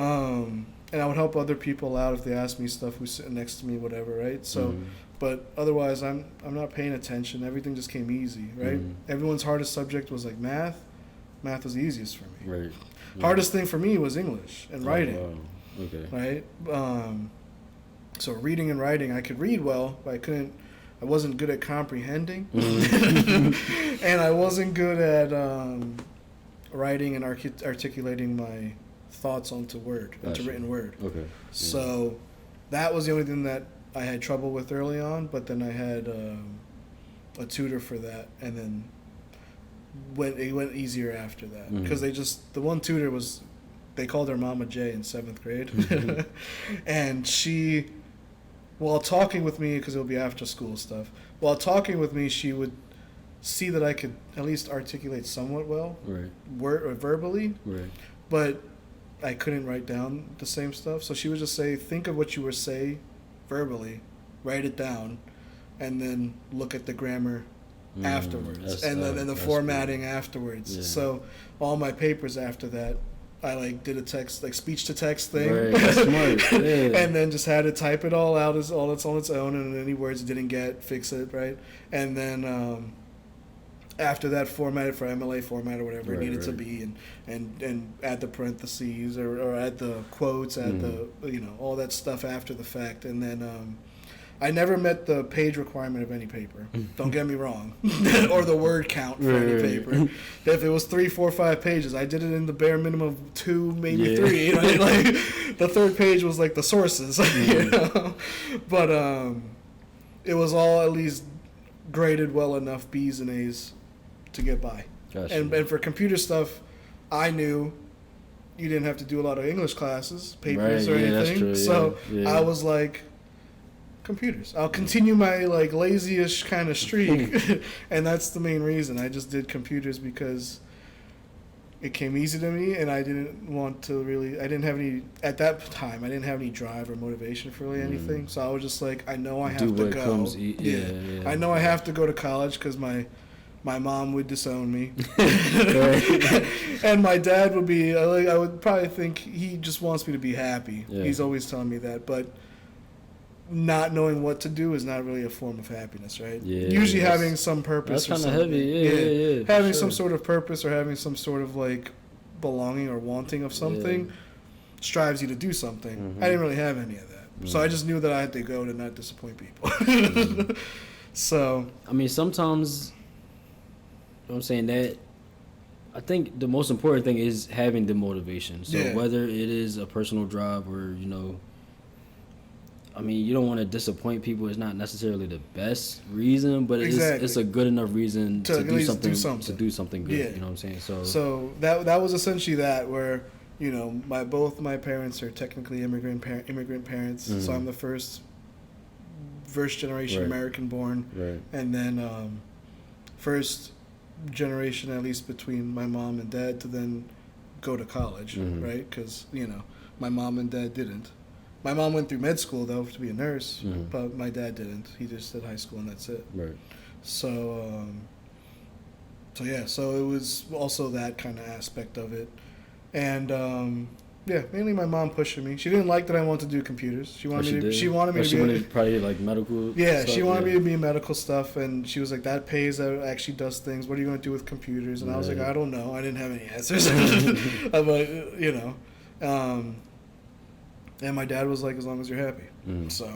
and I would help other people out if they asked me stuff, who's sitting next to me, whatever, right? So, but otherwise, I'm not paying attention. Everything just came easy, right? Everyone's hardest subject was like math. Math was the easiest for me. Right. Hardest thing for me was English and writing. Wow. Okay. Right. So reading and writing, I could read well, but I wasn't good at comprehending, and I wasn't good at writing and articulating my thoughts onto written word. Okay. So that was the only thing that I had trouble with early on, but then I had a tutor for that, and then it went easier after that, because the one tutor they called her Mama J in 7th grade, and she, while talking with me, because it would be after school stuff, while talking with me, she would see that I could at least articulate somewhat well, right, verbally, right, but I couldn't write down the same stuff. So she would just say, think of what you were saying verbally, write it down, and then look at the grammar afterwards, and then the formatting afterwards. Yeah. So all my papers after that I like did a text, like speech to text thing, Right, that's smart. Yeah. and then just had to type it all out as all it's on its own, and any words it didn't get, fix it, right? And then after that, format it for MLA format or whatever it needed to be, and add the parentheses or add the quotes, add the all that stuff after the fact, and then. I never met the page requirement of any paper. Don't get me wrong. Or the word count for any paper. If it was 3, 4, 5 pages, I did it in the bare minimum of 2, maybe 3. Right? Like the third page was like the sources. You know? But it was all at least graded well enough, B's and A's, to get by. Gotcha. And for computer stuff, I knew you didn't have to do a lot of English classes, papers, or anything. That's true, so I was like, computers. I'll continue my like lazy-ish kind of streak, and that's the main reason. I just did computers because it came easy to me, and I didn't want to really. I didn't have any at that time. I didn't have any drive or motivation for really anything. So I was just like, I know I have to go. I know I have to go to college because my mom would disown me, and my dad would be. I would probably think he just wants me to be happy. Yeah. He's always telling me that, but. Not knowing what to do is not really a form of happiness, right? Yeah, usually having some purpose. That's kind of heavy, yeah. Having some sort of purpose or having some sort of like belonging or wanting of something strives you to do something. Mm-hmm. I didn't really have any of that, so I just knew that I had to go to not disappoint people. So I mean, sometimes I'm saying that. I think the most important thing is having the motivation. So whether it is a personal drive or I mean, you don't want to disappoint people. It's not necessarily the best reason, but it's a good enough reason to do something good. Yeah. You know what I'm saying? So that was essentially that where both my parents are technically immigrant parents. Mm-hmm. So I'm the first generation American born, and then first generation at least between my mom and dad to then go to college, right? Because my mom and dad didn't. My mom went through med school, though, to be a nurse, but my dad didn't. He just did high school, and that's it. Right. So it was also that kind of aspect of it. And, mainly my mom pushing me. She didn't like that I wanted to do computers. She wanted me to be probably like medical stuff, she wanted me to be medical stuff, and she was like, that pays, that actually does things. What are you going to do with computers? And I was like, I don't know. I didn't have any answers. I'm like, and my dad was like, as long as you're happy. So,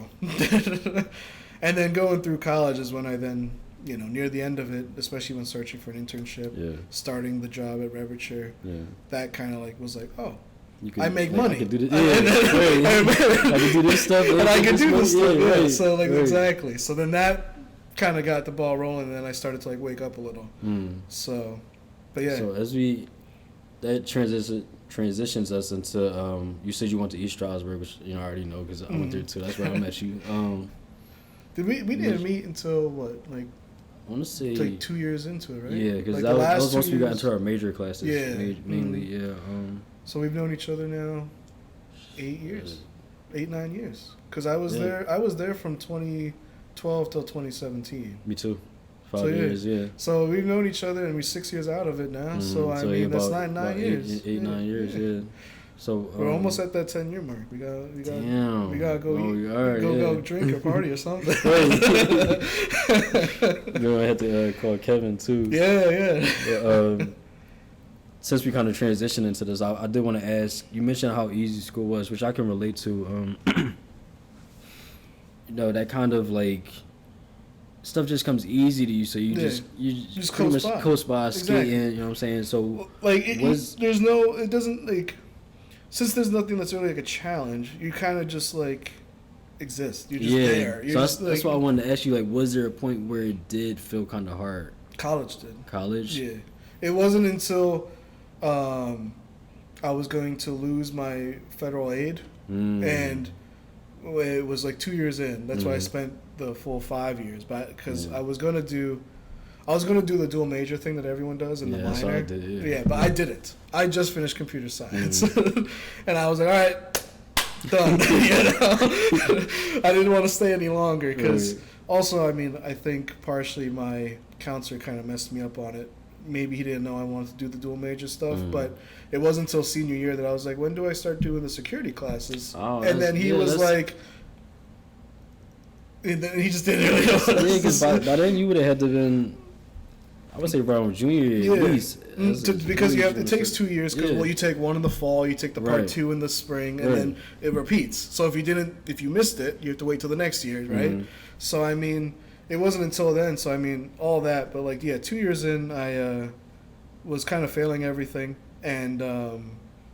and then going through college is when I then, near the end of it, especially when searching for an internship, starting the job at Reverture, that kind of like was like, oh, I make money. I can do this, I can do this stuff. And I can do this stuff, So, exactly. So then that kind of got the ball rolling, and then I started to, like, wake up a little. So, but yeah. So as that transitions us into you said you went to East Stroudsburg, which I already know because I went there too. That's where I met you. We didn't meet until what, like, I want to say like 2 years into it, right? Yeah, because that was once we got into our major classes. Yeah, mainly. So we've known each other now 8 years, 8-9 years. Because I was there from 2012 till 2017. Me too. 5 years, yeah. So we've known each other, and we're 6 years out of it now. So I mean, that's 9 years. 9 years, yeah. So we're almost at that 10-year mark. We gotta go drink or party or something. You're gonna have to call Kevin too. Yeah. Since we kind of transitioned into this, I did want to ask. You mentioned how easy school was, which I can relate to. That kind of like stuff just comes easy to you, so you just close by skating. You know what I'm saying? So like it doesn't like. Since there's nothing that's really like a challenge, you kind of just like exist. You're just there. You're that's why I wanted to ask you, like, was there a point where it did feel kind of hard? College did. College? Yeah. It wasn't until I was going to lose my federal aid, and it was like 2 years in. That's why I spent the full 5 years, because I was gonna do the dual major thing that everyone does in the minor. That's what I did, but I didn't. I just finished computer science. And I was like, all right, done. I didn't want to stay any longer because also, I mean, I think partially my counselor kind of messed me up on it maybe he didn't know I wanted to do the dual major stuff, but it wasn't until senior year that I was like, when do I start doing the security classes? Oh, and then he was like, and then he just didn't really know. Yeah, because by then you would have had to been, I would say around junior year at least. Because it takes 2 years. Because you take one in the fall, you take the part 2 in the spring, and then it repeats. So if you missed it, you have to wait till the next year, right? So I mean, it wasn't until then. So I mean, all that, but like 2 years in, I was kind of failing everything, and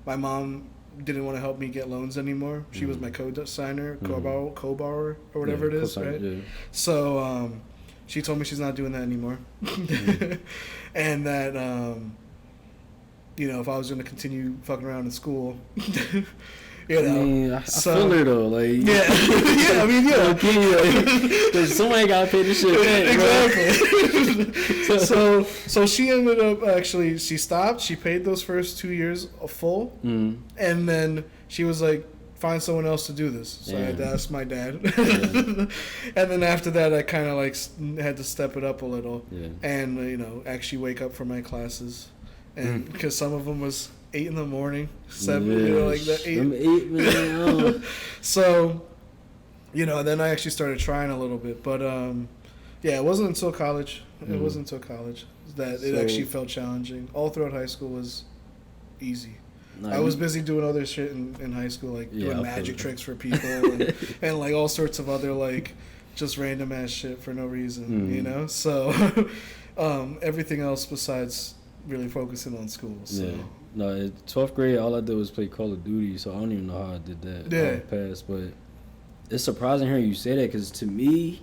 my mom didn't want to help me get loans anymore. She was my co-signer, co-borrower, or whatever it is, right? Yeah. So she told me she's not doing that anymore, and that if I was going to continue fucking around in school, I mean, I feel her though, like I mean, okay, somebody gotta pay this shit back, exactly. So she ended up she stopped. She paid those first 2 years full, and then she was like, find someone else to do this. So I had to ask my dad, and then after that, I kind of like had to step it up a little, and actually wake up for my classes, and because some of them was 8 in the morning, 7, like that 8 man. So, then I actually started trying a little bit, but it wasn't until college. It wasn't until college that it actually felt challenging. All throughout high school was easy. I was busy doing other shit in high school, like doing magic tricks for people and like all sorts of other like just random ass shit for no reason, So everything else besides really focusing on school. So. Yeah. No, in 12th grade, all I did was play Call of Duty, so I don't even know how I did that. Yeah. But it's surprising hearing you say that, because to me,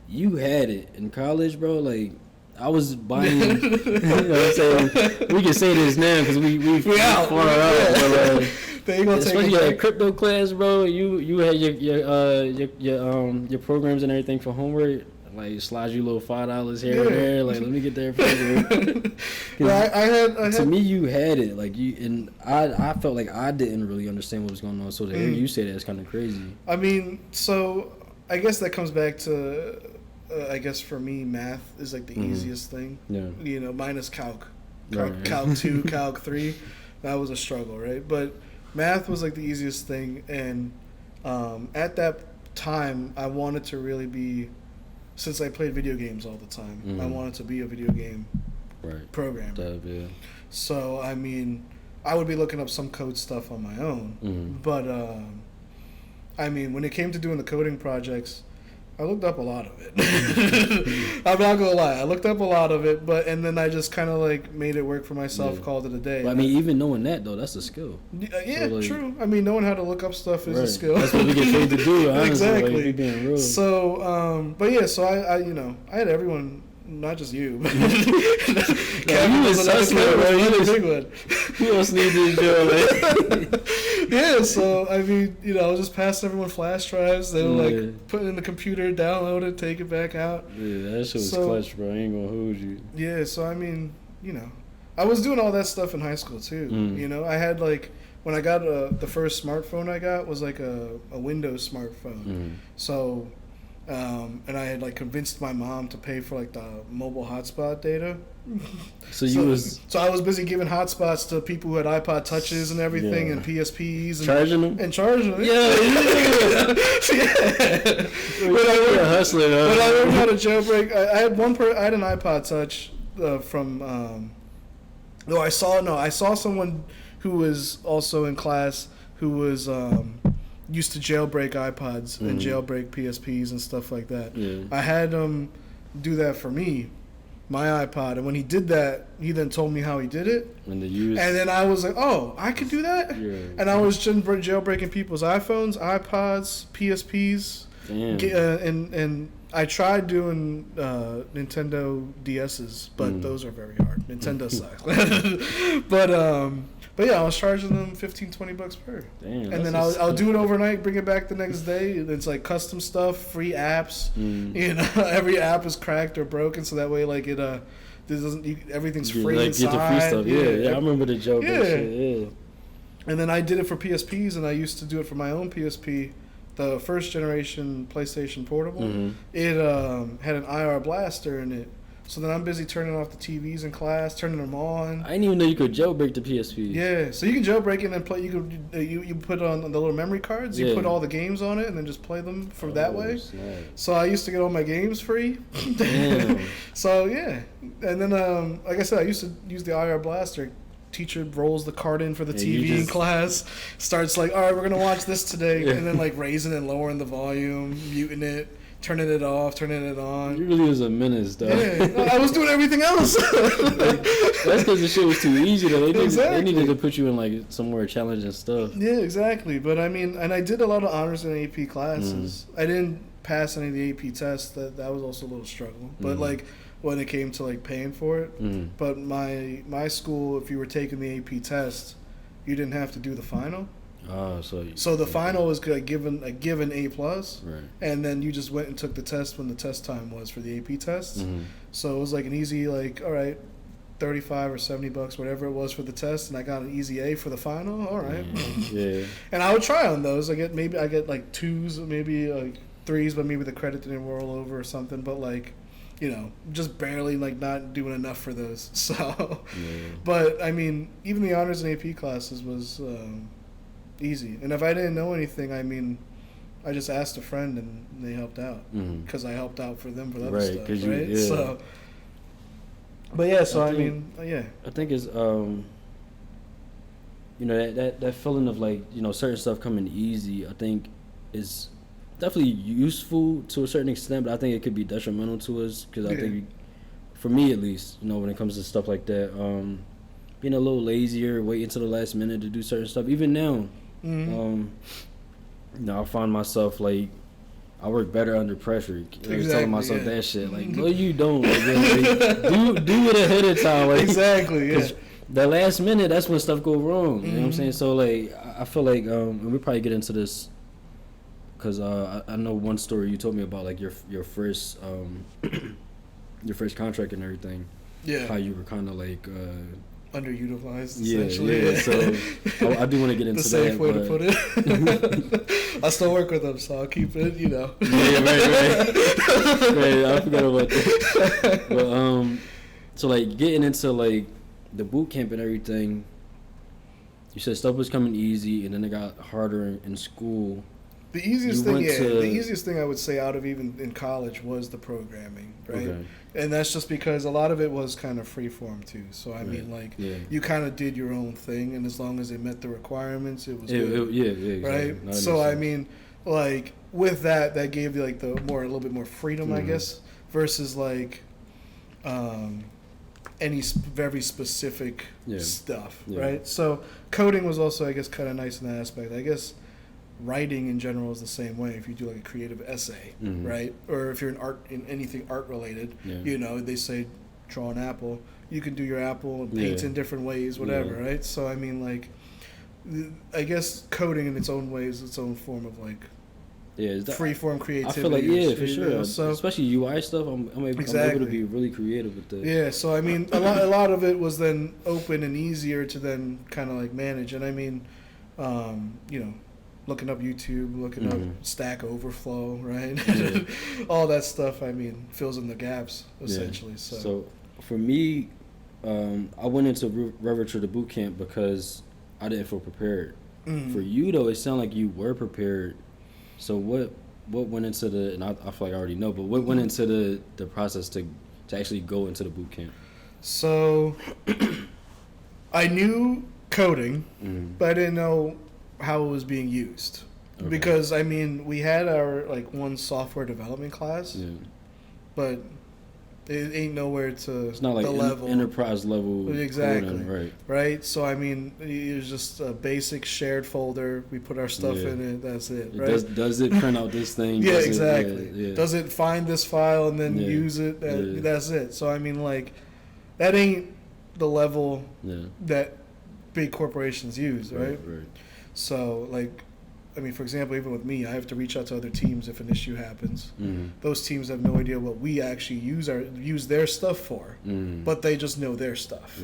you had it in college, bro. Like, I was buying, you know what I'm saying? We can say this now because we out. Far out. But, especially at crypto class, bro. You had your programs and everything for homework. Like, slide you a little $5 here and there. Like, let me get there program. I had to me, you had it. Like, and I felt like I didn't really understand what was going on. So to hear you say that is kind of crazy. I mean, so I guess that comes back to, I guess for me, math is like the easiest thing. Yeah. Minus calc. Calc 2, calc 3. That was a struggle, right? But math was like the easiest thing. And at that time, I wanted to really be... Since I played video games all the time, I wanted to be a video game programmer. So, I mean, I would be looking up some code stuff on my own. But, I mean, when it came to doing the coding projects, I looked up a lot of it. I'm not going to lie. I looked up a lot of it, and then I just kind of, like, made it work for myself, called it a day. But, I mean, even knowing that, though, that's a skill. Yeah, so, like, true. I mean, knowing how to look up stuff is a skill. That's what we get paid to do, honestly. Exactly. Like, being real. So, but, yeah, so I I had everyone... Not just you. You was hustling, bro. You else need this job, man. Yeah, so, I mean, I was just passing everyone flash drives. They were, like, put it in the computer, download it, take it back out. Yeah, that shit was clutch, bro. I ain't gonna hold you. Yeah, so, I mean, I was doing all that stuff in high school, too. I had, like, when I got the first smartphone I got was, like, a Windows smartphone. So... and I had like convinced my mom to pay for like the mobile hotspot data. So I was busy giving hotspots to people who had iPod touches and everything and PSPs and charging them. Yeah. When I learned how to jailbreak, I had an iPod touch from. I saw someone who was also in class who was. Used to jailbreak iPods and jailbreak PSPs and stuff like that. Yeah. I had him do that for me, my iPod, and when he did that, he then told me how he did it. And then I was like, oh, I could do that? Yeah. And I was jailbreaking people's iPhones, iPods, PSPs. Damn. And I tried doing Nintendo DS's, but those are very hard. Nintendo sucks. But yeah, I was charging them $15-$20 per. Damn, and then I'll do it overnight, bring it back the next day. It's like custom stuff, free apps. Every app is cracked or broken, so that way like it everything's free inside. Get the free stuff. Yeah, I remember the joke. Yeah. And then I did it for PSPs, and I used to do it for my own PSP, the first generation PlayStation Portable. It had an IR blaster in it. So then I'm busy turning off the TVs in class, turning them on. I didn't even know you could jailbreak the PSP. Yeah, so you can jailbreak it and then play. You put on the little memory cards. You put all the games on it and then just play them from that way. Snap. So I used to get all my games free. Damn. So yeah, and then like I said, I used to use the IR blaster. Teacher rolls the card in for the TV in class. Starts like, all right, we're gonna watch this today, and then like raising and lowering the volume, muting it. Turning it off, turning it on. You really was a menace, though. Yeah, I was doing everything else. That's because the shit was too easy, though. They needed to put you in, like, some more challenging stuff. Yeah, exactly. But, I mean, and I did a lot of honors in AP classes. I didn't pass any of the AP tests. That was also a little struggle. But, like, when it came to, like, paying for it. But my school, if you were taking the AP test, you didn't have to do the final. So the final was given a A+, right. And then you just went and took the test when the test time was for the AP test. So it was like an easy, like, all right, $35 or $70, whatever it was for the test, and I got an easy A for the final. All right, yeah. And I would try on those. I get like 2s, maybe like 3s, but maybe the credit didn't roll over or something. But like, you know, just barely like not doing enough for those. So, but I mean, even the honors and AP classes was. Easy. And if I didn't know anything, I mean, I just asked a friend and they helped out because I helped out for them for the other stuff, right? So, but yeah, so I mean, I think it's you know, that feeling of like, you know, certain stuff coming easy, I think is definitely useful to a certain extent, but I think it could be detrimental to us because I think, for me at least, you know, when it comes to stuff like that, being a little lazier, waiting until the last minute to do certain stuff, even now. You know, I find myself like I work better under pressure. Exactly, telling myself that shit. Like, no, you don't. Like, do it ahead of time. Like, exactly. Yeah. The last minute, that's when stuff go wrong. You know what I'm saying? So like, I feel like we'll probably get into this because I know one story you told me about, like your first contract and everything. Yeah. How you were kind of like. Underutilized, essentially. Yeah. So I do want to get into the safe way to put it. I still work with them, so I'll keep it, you know. Yeah, right. I forgot about that. But so like getting into like the boot camp and everything, you said stuff was coming easy, and then it got harder in school. The easiest thing I would say out of even in college was the programming, right? Okay. And that's just because a lot of it was kind of free form too. So I mean, like you kind of did your own thing, and as long as it met the requirements, it was good. Exactly. Right. So I mean, like with that gave you like a little bit more freedom, I guess, versus like any very specific stuff, right? So coding was also, I guess, kind of nice in that aspect. I guess. Writing in general is the same way. If you do like a creative essay, right, or if you're in anything art related, you know, they say draw an apple. You can do your apple and paint in different ways, whatever, right? So I mean, like, I guess coding in its own way is its own form of like free form creativity. I feel like for sure. So, especially UI stuff, I'm able to be really creative with that. Yeah, so I mean, a lot of it was then open and easier to then kind of like manage, and I mean, you know. Looking up YouTube, looking up Stack Overflow, right? All that stuff, I mean, fills in the gaps, essentially. So for me, I went into Reverture the boot camp because I didn't feel prepared. For you, though, it sounded like you were prepared. So what went into and I feel like I already know, but what went into the process to actually go into the boot camp? So I knew coding, but I didn't know how it was being used, because I mean we had our like one software development class, but it ain't nowhere to it's not like the level enterprise level coding, right. So I mean it was just a basic shared folder. We put our stuff in it. That's it. Right? Does it print out this thing? Exactly. Does it find this file and then use it? That's it. So I mean like that ain't the level that big corporations use, right? So, like, I mean, for example, even with me, I have to reach out to other teams if an issue happens. Those teams have no idea what we actually use their stuff for, but they just know their stuff,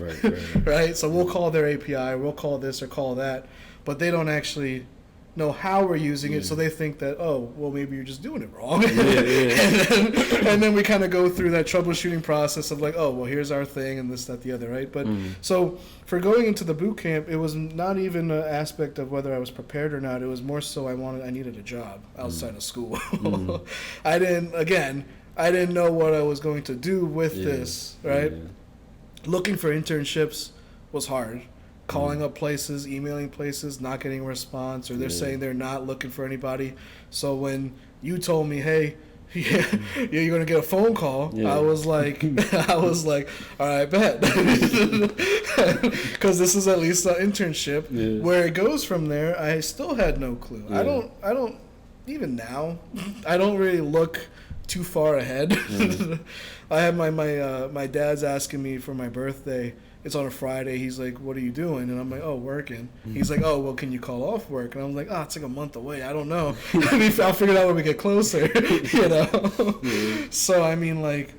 right? So we'll call their API, we'll call this or call that, but they don't actually know how we're using it, so they think that, oh, well, maybe you're just doing it wrong. And then we kind of go through that troubleshooting process of like, oh, well, here's our thing and this, that, the other, right? But so for going into the boot camp, it was not even an aspect of whether I was prepared or not. It was more so I needed a job outside of school. I didn't know what I was going to do with this, right? Looking for internships was hard. Calling up places, emailing places, not getting a response, or they're saying they're not looking for anybody. So when you told me, hey, you're going to get a phone call, I was like, all right, bet. Because this is at least an internship. Where it goes from there, I still had no clue. I don't, even now, I don't really look too far ahead. I had my dad's asking me for my birthday. It's on a Friday. He's like, what are you doing? And I'm like, oh, working. He's like, oh, well, can you call off work? And I'm like, oh, it's like a month away. I don't know. I'll figure it out when we get closer, you know? So, I mean, like,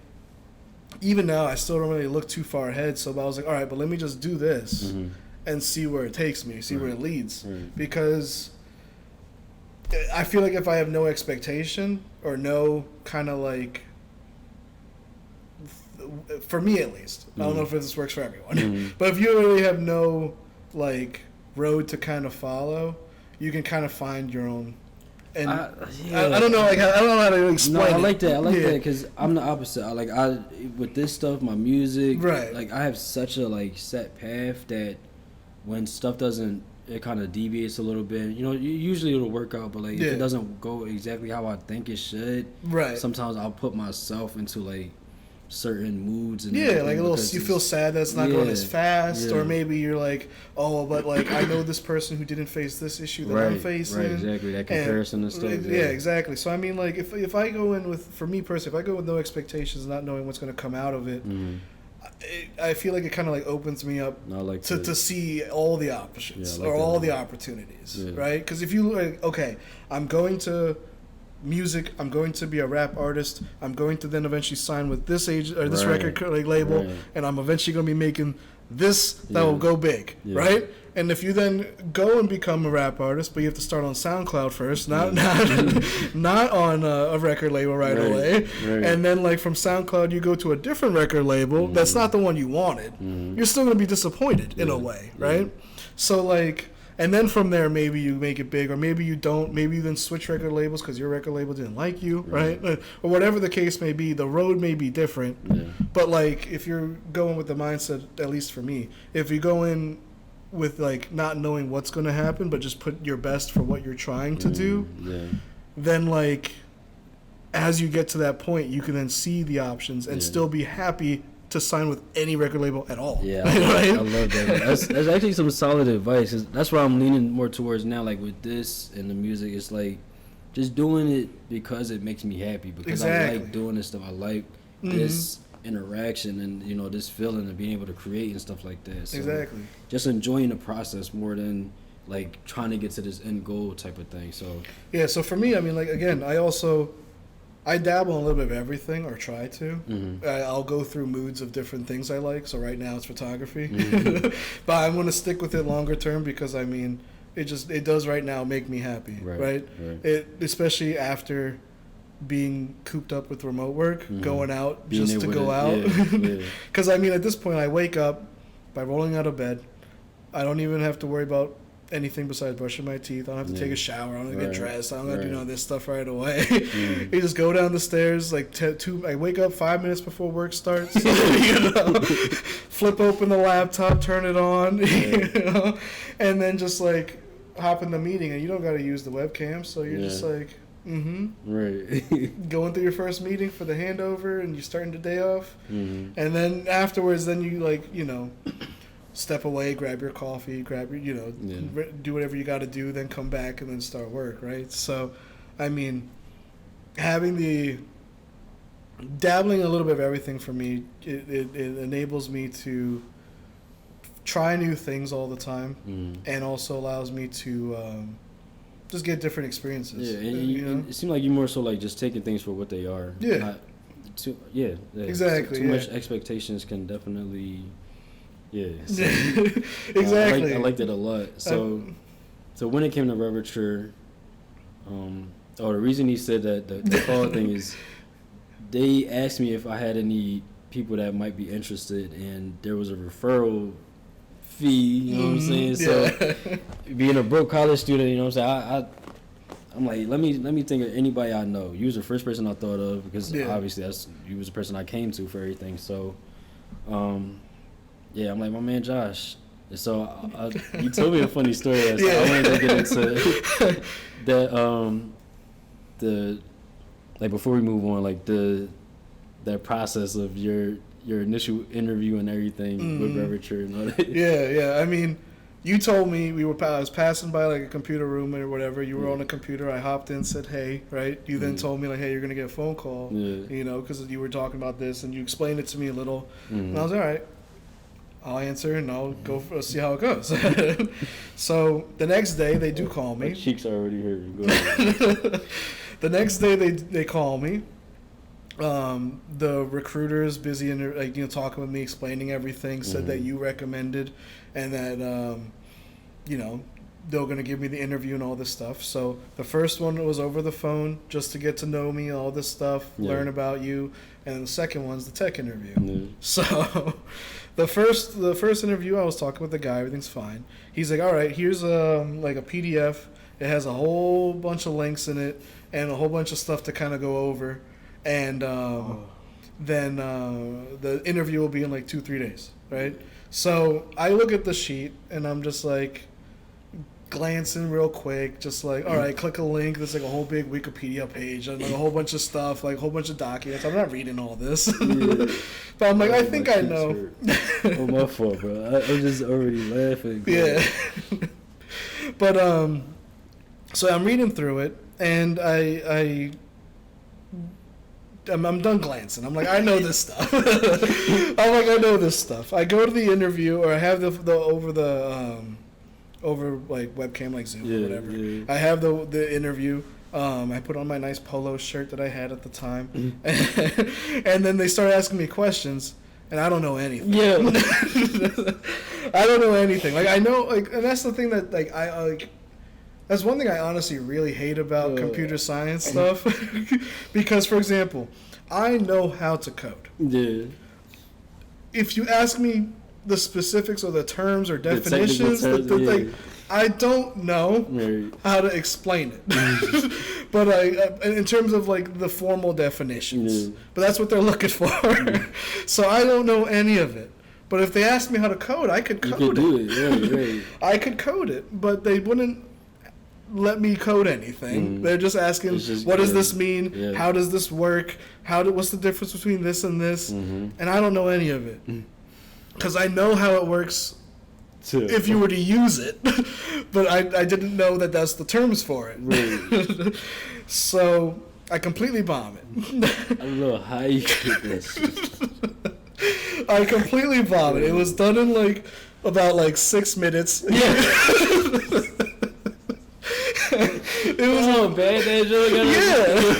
even now, I still don't really look too far ahead. So I was like, all right, but let me just do this and see where it takes me, see where it leads. Because I feel like if I have no expectation or no kind of like, for me at least, I don't know if this works for everyone, but if you really have no like road to kind of follow, you can kind of find your own. And I don't know, like I don't know how to explain. No, I like that. I like that because I'm the opposite. I with this stuff, my music, right? Like I have such a like set path that when stuff doesn't, it kind of deviates a little bit. You know, usually it'll work out, but like if it doesn't go exactly how I think it should, right? Sometimes I'll put myself into like certain moods and like a little, you feel sad that it's not going as fast, or maybe you're like, oh, but like I know this person who didn't face this issue that I'm facing, right? Exactly, that comparison and stuff. Exactly. So I mean, like if I go in with, for me personally, if I go with no expectations, not knowing what's going to come out of it, I feel like it kind of like opens me up to see all the options or all the opportunities, right? Because if you like, okay, I'm going to music, I'm going to be a rap artist, I'm going to then eventually sign with this agent or this record label, and I'm eventually going to be making this that will go big, right? And if you then go and become a rap artist, but you have to start on SoundCloud first, not on a record label right away, and then like from SoundCloud you go to a different record label that's not the one you wanted, you're still going to be disappointed in a way, right? So like, and then from there, maybe you make it big, or maybe you don't. Maybe you then switch record labels because your record label didn't like you, right? Or whatever the case may be, the road may be different. But, like, if you're going with the mindset, at least for me, if you go in with, like, not knowing what's going to happen, but just put your best for what you're trying to do, then, like, as you get to that point, you can then see the options and still be happy to sign with any record label at all. Yeah, I love that. That's actually some solid advice. That's where I'm leaning more towards now. Like with this and the music, it's like just doing it because it makes me happy. Because I like doing this stuff. I like this interaction and this feeling of being able to create and stuff like that. So just enjoying the process more than like trying to get to this end goal type of thing. So so for me, I mean, like again, I dabble in a little bit of everything, or try to. I'll go through moods of different things I like. So right now it's photography, but I'm going to stick with it longer term because I mean, it does right now make me happy, right? It, especially after being cooped up with remote work, going out just to go out. Because I mean, at this point, I wake up by rolling out of bed. I don't even have to worry about anything besides brushing my teeth. I don't have to take a shower. I don't have to get dressed. I don't have to do none of this stuff right away. You just go down the stairs like I wake up 5 minutes before work starts. Flip open the laptop, turn it on, and then just like hop in the meeting. And you don't got to use the webcam, so you're just like, going through your first meeting for the handover, and you're starting the day off, and then afterwards, then you like step away, grab your coffee, grab your, do whatever you got to do, then come back and then start work, right? So, I mean, dabbling a little bit of everything for me, it enables me to try new things all the time, and also allows me to just get different experiences. And it seems like you're more so like just taking things for what they are. Exactly. Too much expectations can definitely. So, exactly. I liked it a lot. So, So when it came to Reverture, the reason he said that the call thing is they asked me if I had any people that might be interested, and there was a referral fee, you know what I'm saying? So being a broke college student, you know what I'm saying, I'm like, let me think of anybody I know. You was the first person I thought of because obviously you was the person I came to for everything. So I'm like, my man Josh. And so you told me a funny story. So I wanted to get into that. Like before we move on, like that process of your initial interview and everything with Reverture and all that. Yeah. I mean, you told me I was passing by like a computer room or whatever. You were on a computer. I hopped in, said hey, right? You then told me like, hey, you're gonna get a phone call. You know, because you were talking about this and you explained it to me a little, and I was all right. I'll answer and I'll go see how it goes. So the next day they do call me. My cheeks are already hurting. Go ahead. The next day they call me. The recruiter is busy and talking with me, explaining everything. Said that you recommended, and that they're gonna give me the interview and all this stuff. So the first one was over the phone, just to get to know me, all this stuff, learn about you, and then the second one's the tech interview. So the first interview, I was talking with the guy, everything's fine. He's like, all right, here's like a PDF. It has a whole bunch of links in it and a whole bunch of stuff to kind of go over. And then the interview will be in like 2-3 days, right? So I look at the sheet and I'm just like glancing real quick, just like, all right, click a link. There's like a whole big Wikipedia page and like a whole bunch of stuff, like a whole bunch of documents. I'm not reading all this, but I'm like, I think I know. Oh, my fault, bro. I'm just already laughing. Yeah. But so I'm reading through it and I'm done glancing. I'm like, I know this stuff. I know this stuff. I go to the interview, or I have the over like webcam, like Zoom or whatever. Yeah. I have the interview. I put on my nice polo shirt that I had at the time, and then they start asking me questions, and I don't know anything. Yeah, I don't know anything. Like I know, like, and that's the thing that like I like. That's one thing I honestly really hate about computer science stuff. Because, for example, I know how to code. Yeah. If you ask me the specifics or the terms or definitions, like, I don't know how to explain it. But in terms of like the formal definitions. Yeah. But that's what they're looking for. So I don't know any of it. But if they asked me how to code, I could code it. I could code it, but they wouldn't let me code anything. They're just asking, what does this mean? Yeah. How does this work? What's the difference between this and this? And I don't know any of it. Because I know how it works if you were to use it. But I didn't know that that's the terms for it. Right. So I completely bomb it. I don't know how you did this. I completely bomb it. It was done in like about like 6 minutes. Yeah. It was bad day, Joe. Yeah,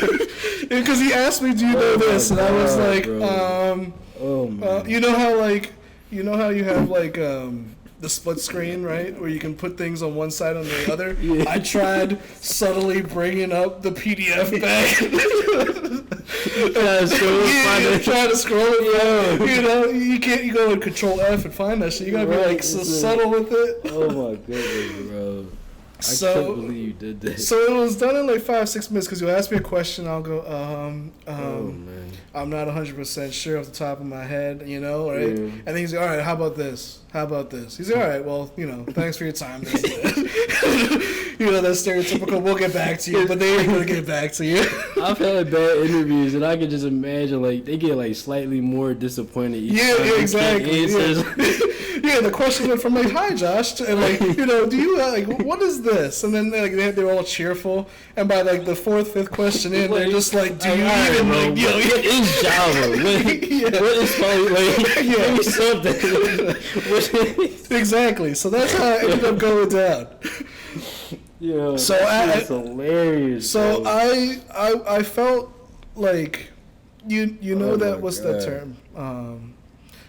because he asked me, "Do you know this?" And I was like, you know how you have like the split screen, right, where you can put things on one side on the other. Yeah. I tried subtly bringing up the PDF back. Trying to scroll it. Yeah. You know, you can't. You go and Control F and find that shit. You gotta be like so subtle with it. Oh my goodness, bro. I couldn't believe you did that. So it was done in like 5-6 minutes because you'll ask me a question, I'll go, man. I'm not 100% sure off the top of my head, you know, right? Yeah. And then he's like, all right, how about this? He's like, all right, well, you know, thanks for your time. You know, that's stereotypical, we'll get back to you, but they ain't going to get back to you. I've had bad interviews, and I can just imagine, like, they get, like, slightly more disappointed each time. Yeah, exactly. Yeah, the question went from, like, hi, Josh, to, and, like, you know, do you, like, what is this? And then, they're all cheerful, and by, like, the 4th, 5th question in, they're just like, do you even, like, you know, what is Java? What is Poly, like, something. Exactly. So that's how it ended up going down. Yeah. So that's hilarious. So I felt like you know that what's that term?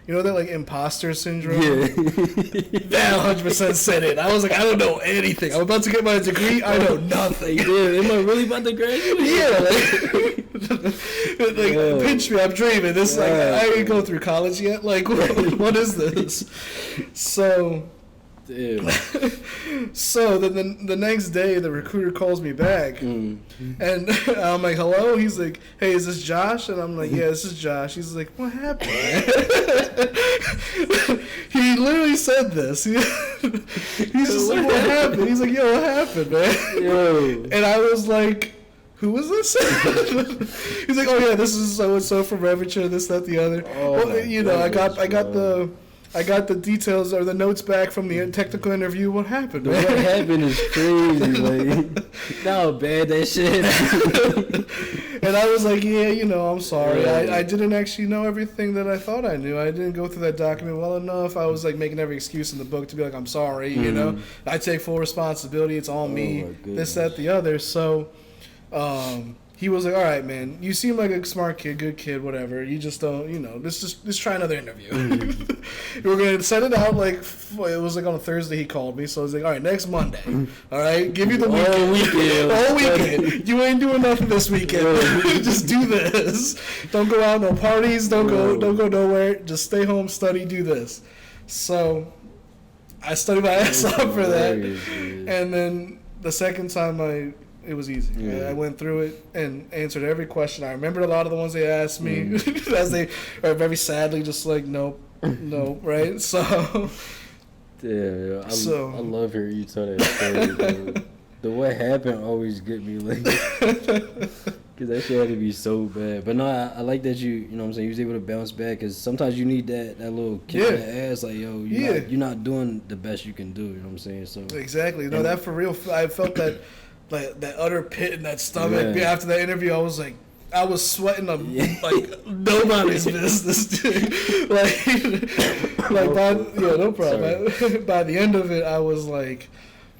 you know that like imposter syndrome? Yeah. That 100% set in. I was like, I don't know anything. I'm about to get my degree. I know nothing. Yeah, am I really about to graduate? Yeah. Like pinch me. I'm dreaming. This like I didn't go through college yet. Like what is this? So. Damn. So then the next day, the recruiter calls me back, and I'm like, "Hello." He's like, "Hey, is this Josh?" And I'm like, "Yeah, this is Josh." He's like, "What happened?" He literally said this. He's just like, "What happened?" He's like, "Yo, what happened, man?" Yo. And I was like, "Who is this?" He's like, "Oh yeah, this is so and so from Revitcher, this, that, the other." Oh, well, you know, I got the details or the notes back from the technical interview. What happened, man? What happened is crazy. Like, how bad that shit. And I was like, yeah, you know, I'm sorry. I didn't actually know everything that I thought I knew. I didn't go through that document well enough. I was like making every excuse in the book to be like, I'm sorry, you know. I take full responsibility. It's all me. This, that, the other. So he was like, all right, man, you seem like a smart kid, good kid, whatever. You just don't, you know, let's try another interview. We're going to set it out like, it was like on a Thursday he called me. So I was like, all right, next Monday. All right, give you the weekend. All weekend. You ain't doing nothing this weekend. Just do this. Don't go out, no parties, don't go nowhere. Just stay home, study, do this. So I studied my ass off for that. And then the second time it was easy. Yeah. I went through it and answered every question. I remembered a lot of the ones they asked me as they are very sadly just like, nope, right? So, yeah, I love hearing you tell that story. The what happened always get me like, because that shit had to be so bad. But no, I like that you know what I'm saying, you was able to bounce back, because sometimes you need that little kick in the ass, like, yo, you're not doing the best you can do, you know what I'm saying? So exactly. No, that for real, I felt that. Like that utter pit in that stomach. Yeah. After that interview, I was like, I was sweating like nobody's business, dude. No problem. By the end of it, I was like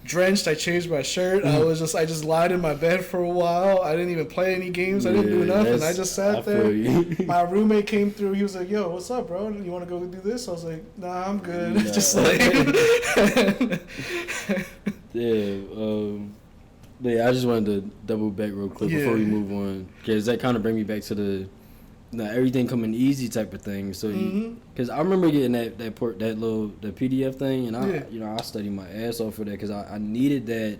drenched. I changed my shirt. I just lied in my bed for a while. I didn't even play any games. I didn't do nothing. I just sat there. My roommate came through. He was like, "Yo, what's up, bro? You want to go do this?" I was like, "Nah, I'm good." Nah. Just like, yeah, I just wanted to double back real quick before we move on, because that kind of bring me back to the everything coming easy type of thing. So, because I remember getting the PDF thing, and I studied my ass off for that, because I needed that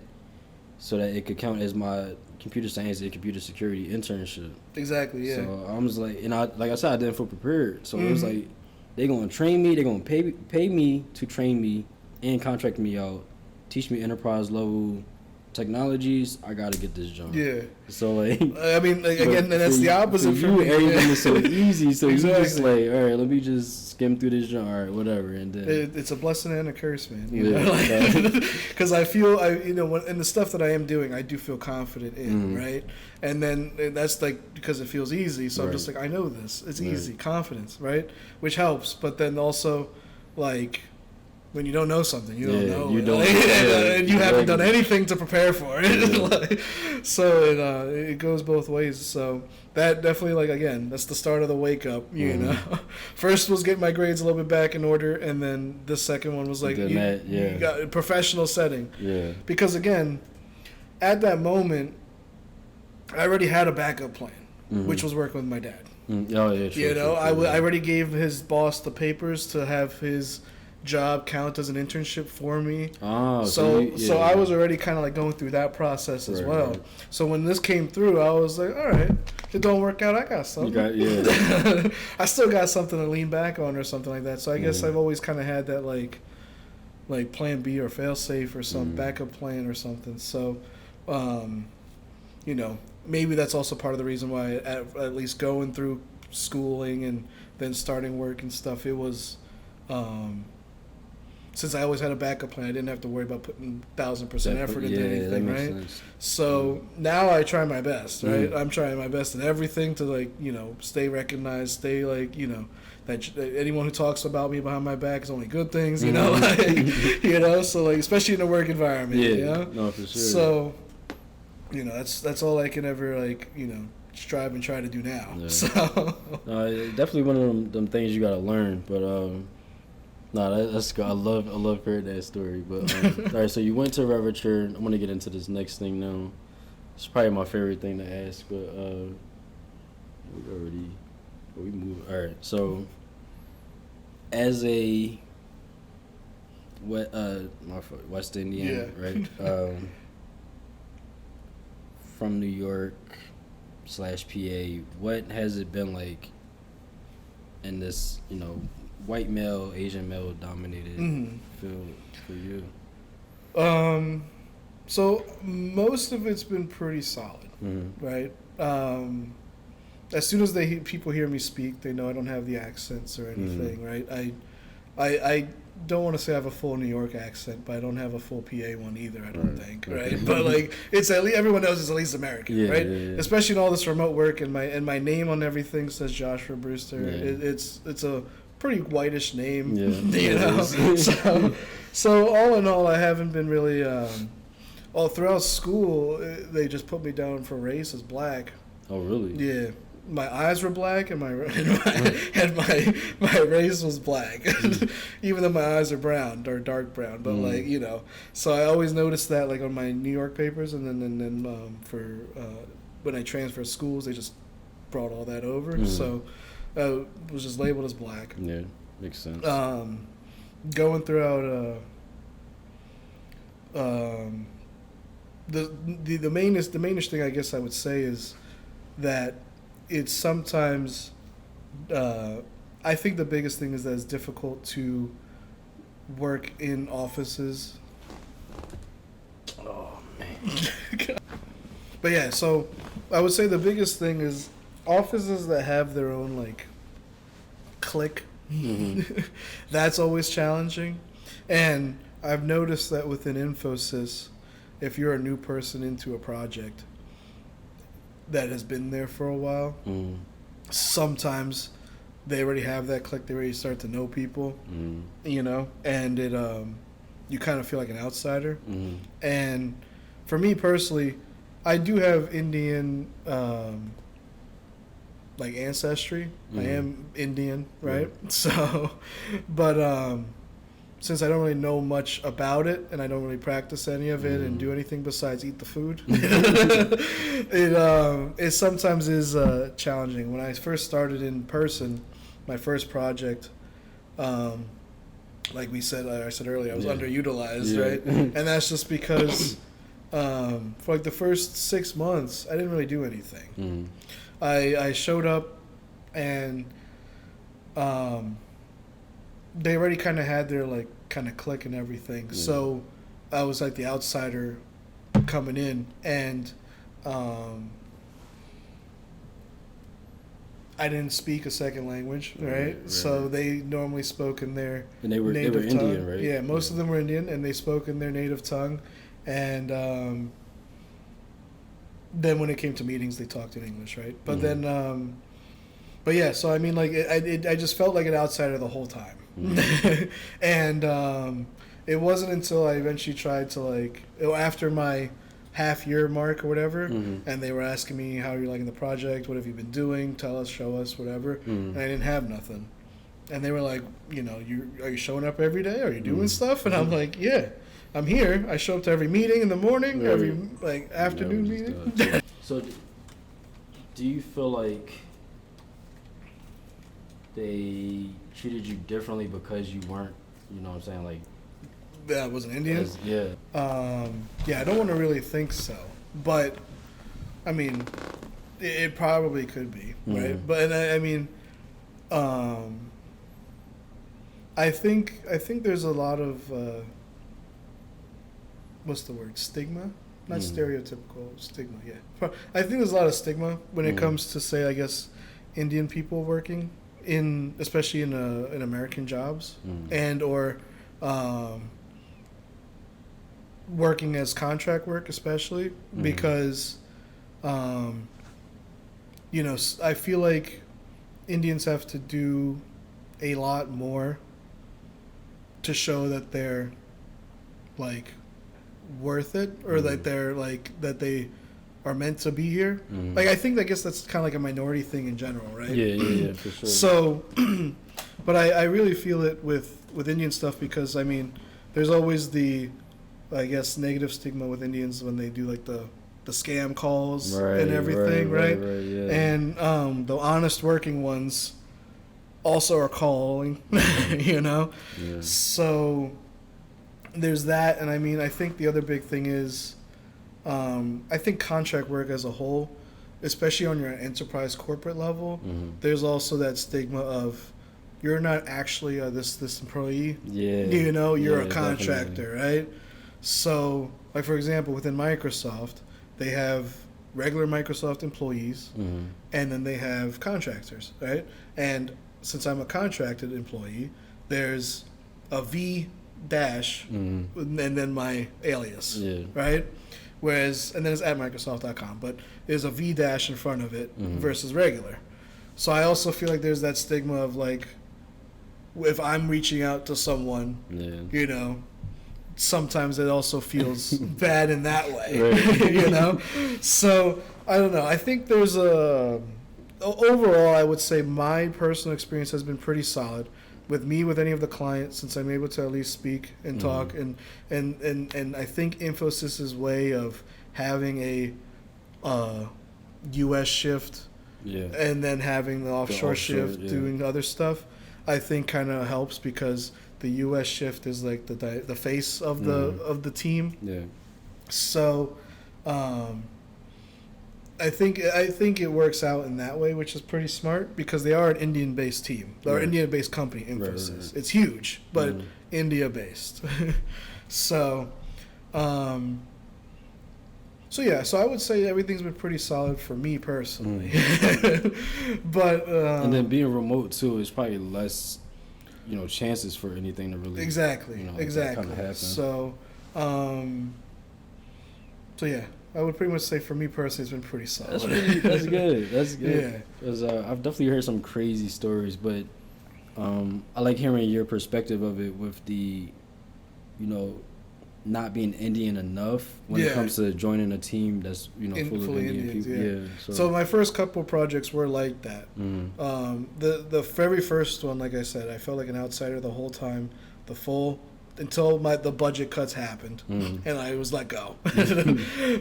so that it could count as my computer science and computer security internship. Exactly. Yeah. So I was like, and like I said, I didn't feel prepared. So it was like, they're gonna train me, they're gonna pay me to train me and contract me out, teach me enterprise level technologies. I gotta get this job. Yeah. So like, I mean, like, again, and that's the opposite for me. Everything is so easy. So you just like, all right, let me just skim through this job. All right, whatever. And then it's a blessing and a curse, man. You know, because I feel in the stuff that I am doing, I do feel confident in, right? And then that's like because it feels easy. So I'm just like, I know this. It's easy, confidence, right? Which helps. But then also, like, when you don't know something, you don't know. You don't, and you haven't done anything to prepare for it. So it goes both ways. So that definitely, like, again, that's the start of the wake up. You know, first was getting my grades a little bit back in order, and then the second one was like you got a professional setting. Yeah. Because again, at that moment, I already had a backup plan, which was working with my dad. Oh yeah, true, I already gave his boss the papers to have his job count as an internship for me. So I was already kind of like going through that process as well. Right. So when this came through, I was like, all right, if it don't work out, I got something. I still got something to lean back on or something like that. So I guess I've always kind of had that like plan B or fail safe or some backup plan or something. So, maybe that's also part of the reason why at least going through schooling and then starting work and stuff, it was since I always had a backup plan, I didn't have to worry about putting 1,000% effort into anything, right? Sense. So now I try my best, right? I'm trying my best in everything to stay recognized, stay that anyone who talks about me behind my back is only good things, so especially in a work environment, no, for sure. So, that's all I can ever strive and try to do now. Yeah. So definitely one of them things you gotta learn. But that's good. I love hearing that story. But all right, so you went to Reverture. I'm gonna get into this next thing now. It's probably my favorite thing to ask, but we move. All right, so as a West Indian, right? From New York / PA, what has it been like in this, white male, Asian male dominated field for you? So most of it's been pretty solid, right? As soon as people hear me speak, they know I don't have the accents or anything, right? I don't want to say I have a full New York accent, but I don't have a full PA one either, I don't think, right? But like, it's at least, everyone knows it's at least American, right? Yeah. Especially in all this remote work, and my name on everything says Joshua Brewster. Yeah. It's a pretty whitish name, So all in all, I haven't been really. All throughout school, they just put me down for race as black. Oh, really? Yeah. My eyes were black, and my race was black, even though my eyes are brown or dark brown. But so I always noticed that like on my New York papers, and then for when I transferred schools, they just brought all that over. So I was just labeled as black. Yeah, makes sense. Going throughout the mainest thing I guess I would say is that it's sometimes I think the biggest thing is that it's difficult to work in offices. Oh man. But yeah, so I would say the biggest thing is offices that have their own like clique. That's always challenging. And I've noticed that within Infosys, if you're a new person into a project that has been there for a while, sometimes they already have that clique. They already start to know people, and it you kind of feel like an outsider. And for me personally, I do have Indian like ancestry. I am Indian, right? So, but since I don't really know much about it and I don't really practice any of it and do anything besides eat the food, it sometimes is challenging. When I first started in person, my first project, like I said earlier, I was underutilized, right? And that's just because for like the first 6 months, I didn't really do anything. I showed up and they already kind of had their like kind of clique and everything. So I was like the outsider coming in, and I didn't speak a second language, right? So they normally spoke in their native tongue. Indian, right? Yeah, most of them were Indian, and they spoke in their native tongue. And then when it came to meetings, they talked in English, right? But then, but yeah, so I mean, like, I just felt like an outsider the whole time. And it wasn't until I eventually tried to, like, after my half-year mark or whatever, and they were asking me, how are you liking the project? What have you been doing? Tell us, show us, whatever. And I didn't have nothing. And they were like, are you showing up every day? Are you doing stuff? And I'm like, yeah. I'm here. I show up to every meeting in the morning, every like afternoon meeting. So, do you feel like they treated you differently because you weren't, what I'm saying, like? Yeah, I was an Indian. Yeah. Yeah, I don't want to really think so, but I mean, it probably could be, right? But I mean, I think there's a lot of. What's the word? Stigma? Not stereotypical, stigma, yeah. I think there's a lot of stigma when it comes to, say, I guess, Indian people working, especially in American jobs, and or working as contract work, especially, because, I feel like Indians have to do a lot more to show that they're, like, worth it, or that they're like that they are meant to be here. Like I think I guess that's kind of like a minority thing in general, right? Yeah, for sure. So, but I really feel it with Indian stuff because I mean, there's always the, I guess, negative stigma with Indians when they do like the scam calls and everything, right? Yeah. And the honest working ones also are calling, you know? Yeah. So there's that. And I mean, I think the other big thing is, I think contract work as a whole, especially on your enterprise corporate level, there's also that stigma of you're not actually this employee. Yeah. You know, you're a definitely. contractor, right? So, like for example, within Microsoft, they have regular Microsoft employees, and then they have contractors, right? And since I'm a contracted employee, there's a V dash and then my alias, right? Whereas, and then it's at Microsoft.com, but there's a V dash in front of it versus regular. So I also feel like there's that stigma of like, if I'm reaching out to someone, you know, sometimes it also feels bad in that way, you know? So, I don't know. I think there's overall, I would say my personal experience has been pretty solid with any of the clients, since I'm able to at least speak and talk. And I think Infosys's way of having a U.S. shift and then having the offshore shift doing other stuff, I think kind of helps because the U.S. shift is like the face of the team. Yeah. So, I think it works out in that way, which is pretty smart because they are an Indian-based team or Indian-based company. Infosys. Right. It's huge, but India-based. So, so I would say everything's been pretty solid for me personally. But and then being remote too is probably less, chances for anything to really exactly kind of happen. So yeah, I would pretty much say for me personally, it's been pretty solid. That's good. That's good. Yeah, because I've definitely heard some crazy stories, but I like hearing your perspective of it with the, not being Indian enough when it comes to joining a team that's full of Indian people. Yeah. So my first couple of projects were like that. The very first one, like I said, I felt like an outsider the whole time. Until the budget cuts happened, and I was let go.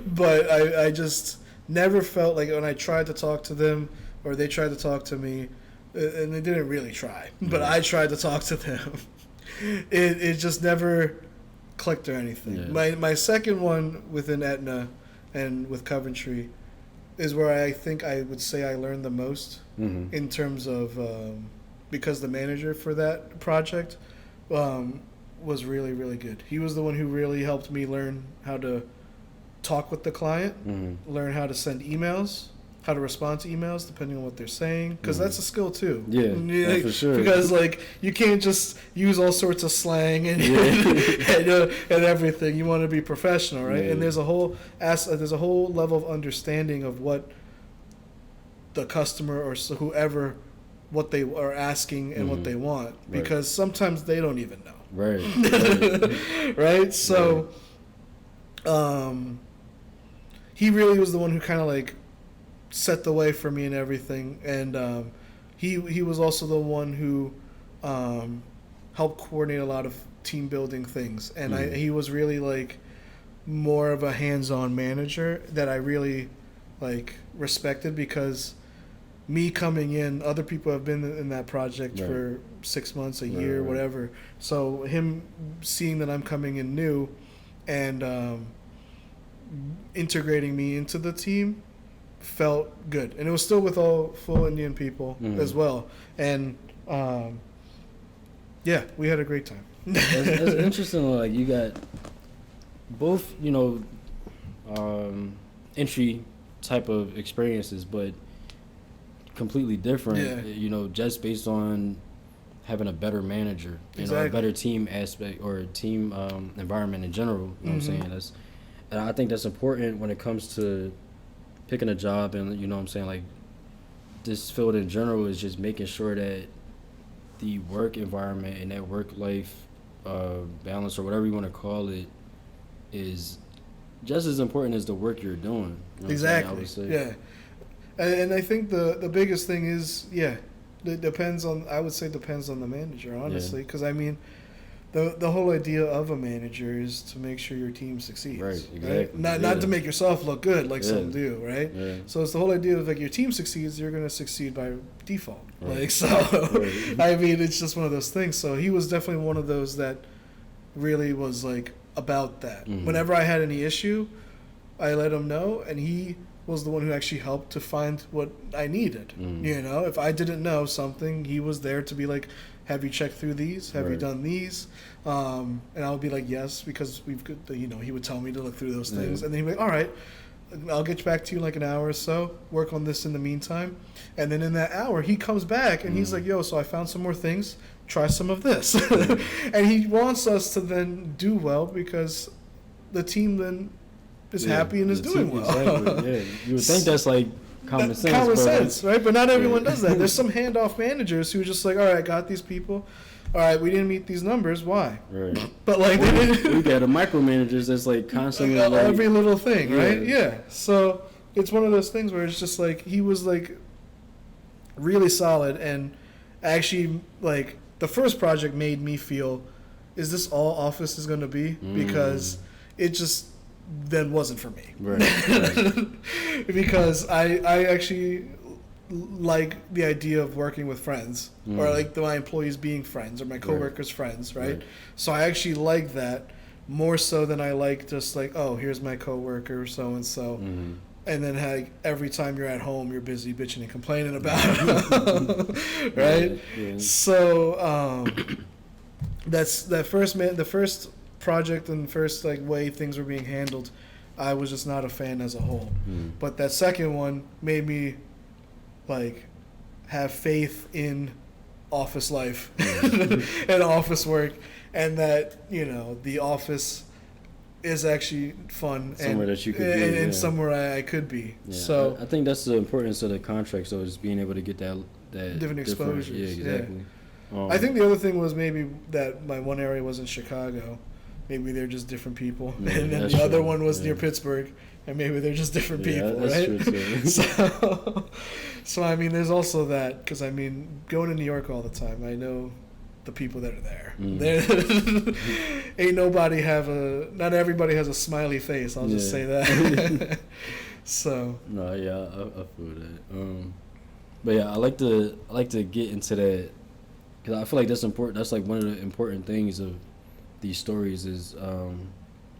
But I just never felt like when I tried to talk to them or they tried to talk to me, and they didn't really try, but I tried to talk to them. It just never clicked or anything. My second one within Aetna and with Coventry is where I think I would say I learned the most in terms of because the manager for that project was really, really good. He was the one who really helped me learn how to talk with the client, learn how to send emails, how to respond to emails depending on what they're saying, because that's a skill too. Yeah, for sure. Because you can't just use all sorts of slang and and everything. You want to be professional, right? And there's a whole level of understanding of what the customer or whoever, what they are asking and what they want, because sometimes they don't even know. Right. So, he really was the one who kind of like set the way for me and everything, and he was also the one who helped coordinate a lot of team building things, and he was really like more of a hands-on manager that I really like respected, because me coming in, other people have been in that project for 6 months, a year, whatever. So him seeing that I'm coming in new and integrating me into the team felt good. And it was still with all full Indian people as well. And we had a great time. That's interesting. Like, you got both, entry type of experiences, but completely different, just based on having a better manager, a better team aspect or team environment in general. You know what I'm saying? And I think that's important when it comes to picking a job, and like this field in general is just making sure that the work environment and that work life balance, or whatever you want to call it, is just as important as the work you're doing. You know Exactly. I would say. Yeah. And I think the biggest thing is, it depends on, I would say depends on the manager, honestly. Because, I mean, the whole idea of a manager is to make sure your team succeeds. Right, exactly. Right? Not to make yourself look good like some do, right? Yeah. So it's the whole idea of, like, your team succeeds, you're going to succeed by default. Right. Like, so, I mean, it's just one of those things. So he was definitely one of those that really was, like, about that. Mm-hmm. Whenever I had any issue, I let him know, and he was the one who actually helped to find what I needed. Mm. You know, if I didn't know something, he was there to be like, have you checked through these? Have you done these? And I would be like, yes, because he would tell me to look through those things. And then he'd be like, all right, I'll get back to you in like an hour or so, work on this in the meantime. And then in that hour, he comes back and he's like, yo, so I found some more things. Try some of this. And he wants us to then do well because the team then is happy and is doing well. Exactly. Yeah, you would think that's like common sense. Common sense, right? But not everyone does that. There's some handoff managers who are just like, all right, got these people. All right, we didn't meet these numbers. Why? Right. But like, they didn't. We got a micromanagers that's like constantly like, like, every little thing, right? Yeah. So it's one of those things where it's just like he was like really solid, and actually like the first project made me feel, is this all Office is going to be? Because it just then wasn't for me. Right. Because I actually like the idea of working with friends or like my employees being friends or my coworkers friends, right? So I actually like that more so than I like just like, oh, here's my coworker so and so. And then like every time you're at home, you're busy bitching and complaining about it, right? Yeah. So the first project and first like way things were being handled, I was just not a fan as a whole. But that second one made me like have faith in office life and office work, and that the office is actually fun somewhere and that you could be, and somewhere I could be. Yeah. So I think that's the importance of the contract. So is being able to get that different exposures. Yeah, exactly. Yeah. I think the other thing was maybe that my one area was in Chicago. Maybe they're just different people. Yeah, and then the other one was near Pittsburgh, and maybe they're just different people, that's right? True too. So, I mean, there's also that, because, I mean, going to New York all the time, I know the people that are there. Ain't nobody not everybody has a smiley face, I'll just say that. So. No, yeah, I feel that. But yeah, I like to get into that, because I feel like that's important. That's like one of the important things of these stories is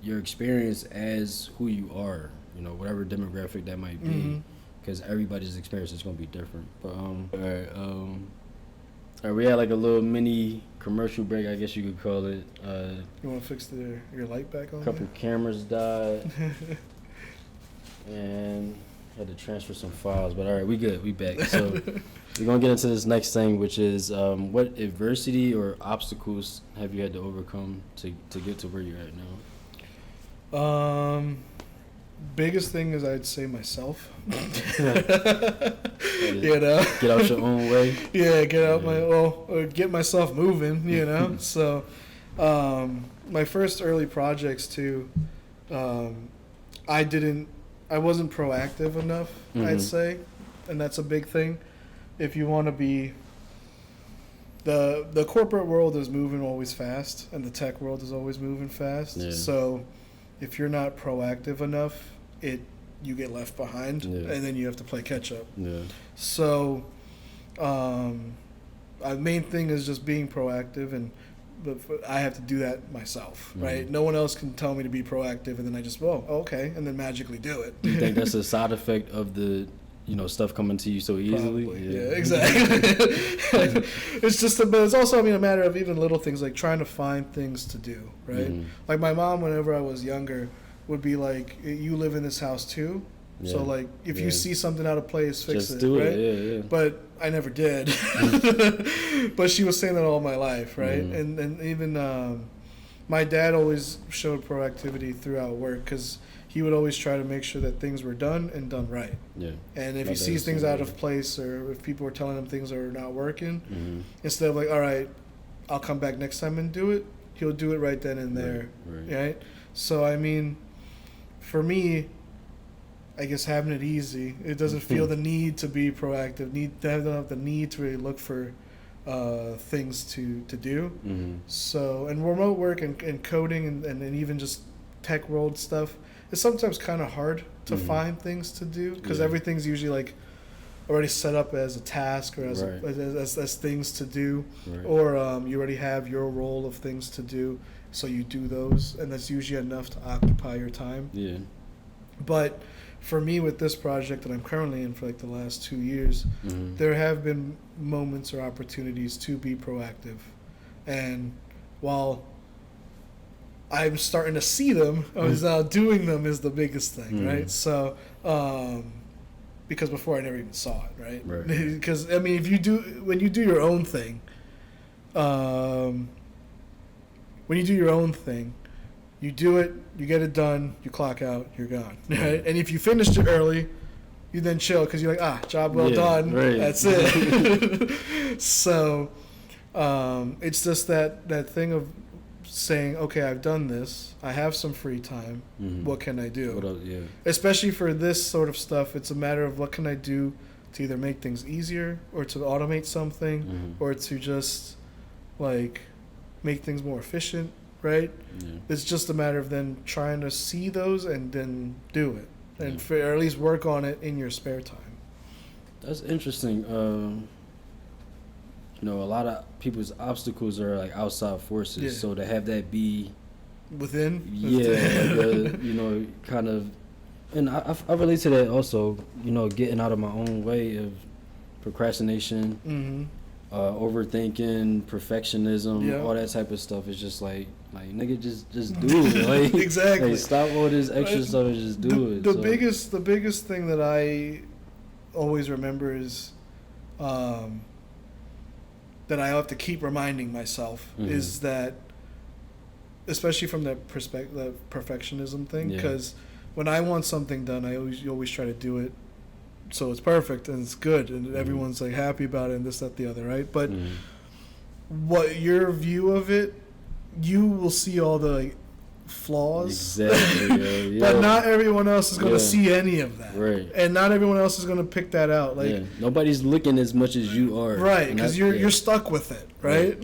your experience as who you are, whatever demographic that might be, because everybody's experience is going to be different. But all right, we had like a little mini commercial break, I guess you could call it. You want to fix your light back on? A couple cameras died, and had to transfer some files. But all right, we good, we back. So we're gonna get into this next thing, which is what adversity or obstacles have you had to overcome to get to where you're at now? Biggest thing is I'd say myself. Get out your own way. Yeah, get myself moving. So, my first early projects too, I wasn't proactive enough. I'd say, and that's a big thing. If you want to be, the corporate world is moving always fast, and the tech world is always moving fast. Yeah. So, if you're not proactive enough, you get left behind, and then you have to play catch up. Yeah. So, the main thing is just being proactive, but I have to do that myself, right? No one else can tell me to be proactive, and then I just, okay, and then magically do it. You think that's a side effect of the stuff coming to you so easily? Probably. Yeah, exactly. It's just, but it's also, a matter of even little things like trying to find things to do, right? Like my mom, whenever I was younger, would be like, "You live in this house too, so like if you see something out of place, fix just it." do right? it. Yeah. But I never did. But she was saying that all my life, right? And even my dad always showed proactivity throughout work, because he would always try to make sure that things were done and done right. Yeah. And if he sees things out of place, or if people are telling him things are not working, instead of like, all right, I'll come back next time and do it, he'll do it right then and there. Right? So, for me, I guess having it easy, it doesn't feel the need to be proactive. Don't have the need to really look for things to do. Mm-hmm. So, and remote work and coding and even just tech world stuff, it's sometimes kind of hard to find things to do because everything's usually like already set up as a task or as things to do, or you already have your role of things to do, so you do those, and that's usually enough to occupy your time. Yeah. But for me, with this project that I'm currently in for like the last 2 years, there have been moments or opportunities to be proactive, and while I'm starting to see them, I was now doing them is the biggest thing, right? So, because before I never even saw it, right? Because I mean, when you do your own thing, you do it, you get it done, you clock out, you're gone, right? And if you finished it early, you then chill because you're like, job well done, that's it. So, it's just that thing of saying, okay, I've done this, I have some free time, what can I do? What else? Yeah. Especially for this sort of stuff, it's a matter of what can I do to either make things easier or to automate something or to just like make things more efficient, right? Yeah. It's just a matter of then trying to see those and then do it, and or at least work on it in your spare time. That's interesting. You know, a lot of people's obstacles are like outside forces, so to have that be within, like you know, kind of, and I relate to that also. You know, getting out of my own way of procrastination, overthinking, perfectionism, all that type of stuff is just like nigga, just do it. Like, exactly. Like, stop all this extra stuff and just do it. The biggest thing that I always remember is, that I have to keep reminding myself is that, especially from the perspective, the perfectionism thing, because when I want something done, I always try to do it so it's perfect and it's good and everyone's like happy about it and this, that, the other, right? But what your view of it, you will see all the like, flaws, exactly, but not everyone else is going to see any of that, right? And not everyone else is going to pick that out. Like nobody's looking as much as you are, right? Because you're stuck with it, right?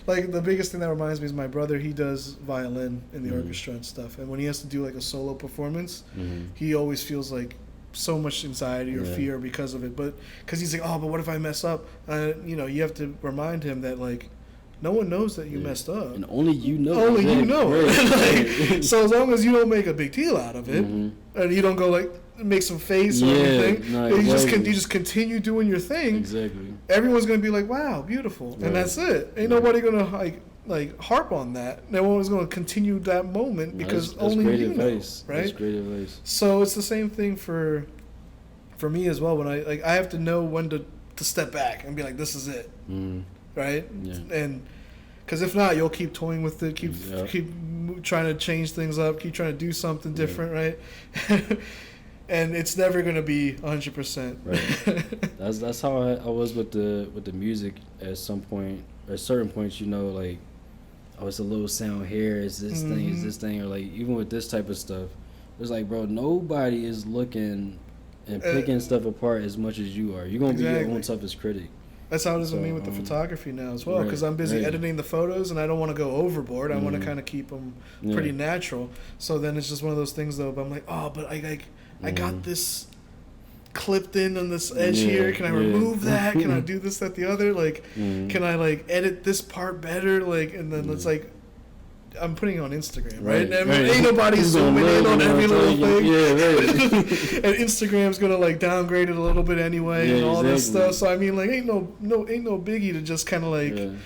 Like the biggest thing that reminds me is my brother. He does violin in the orchestra and stuff, and when he has to do like a solo performance, he always feels like so much anxiety or fear because of it. But because he's like, but what if I mess up? You know, you have to remind him that like, no one knows that you messed up. And only you know. Only you know. Like, so as long as you don't make a big deal out of it, and you don't go like make some face or anything, you just continue doing your thing. Exactly. Everyone's gonna be like, "Wow, beautiful," and that's it. Ain't nobody gonna like harp on that. No one's gonna continue that moment because that's only great you advice. know, right? That's great advice. So it's the same thing for me as well. When I have to know when to step back and be like, "This is it." Right? Yeah. And because if not, you'll keep toying with it, keep trying to change things up, keep trying to do something different, right? And it's never going to be 100%. Right. That's how I was with the music at some point, or at certain points, you know, like, it's a little sound here, it's this thing, or like even with this type of stuff, it's like, bro, nobody is looking and picking stuff apart as much as you are. You're going to be your own toughest critic. That's how it is with me with the photography now as well, because I'm busy editing the photos and I don't want to go overboard. I want to kind of keep them pretty natural. So then it's just one of those things though. But I'm like, but I got this clipped in on this edge here. Can I remove that? Can I do this, that, the other? Like, can I like edit this part better? Like, and then it's like, I'm putting it on Instagram, right? I mean, ain't nobody zooming in on every little thing. And Instagram's gonna like downgrade it a little bit anyway, and all this stuff. So I mean, like, ain't no biggie to just kind of like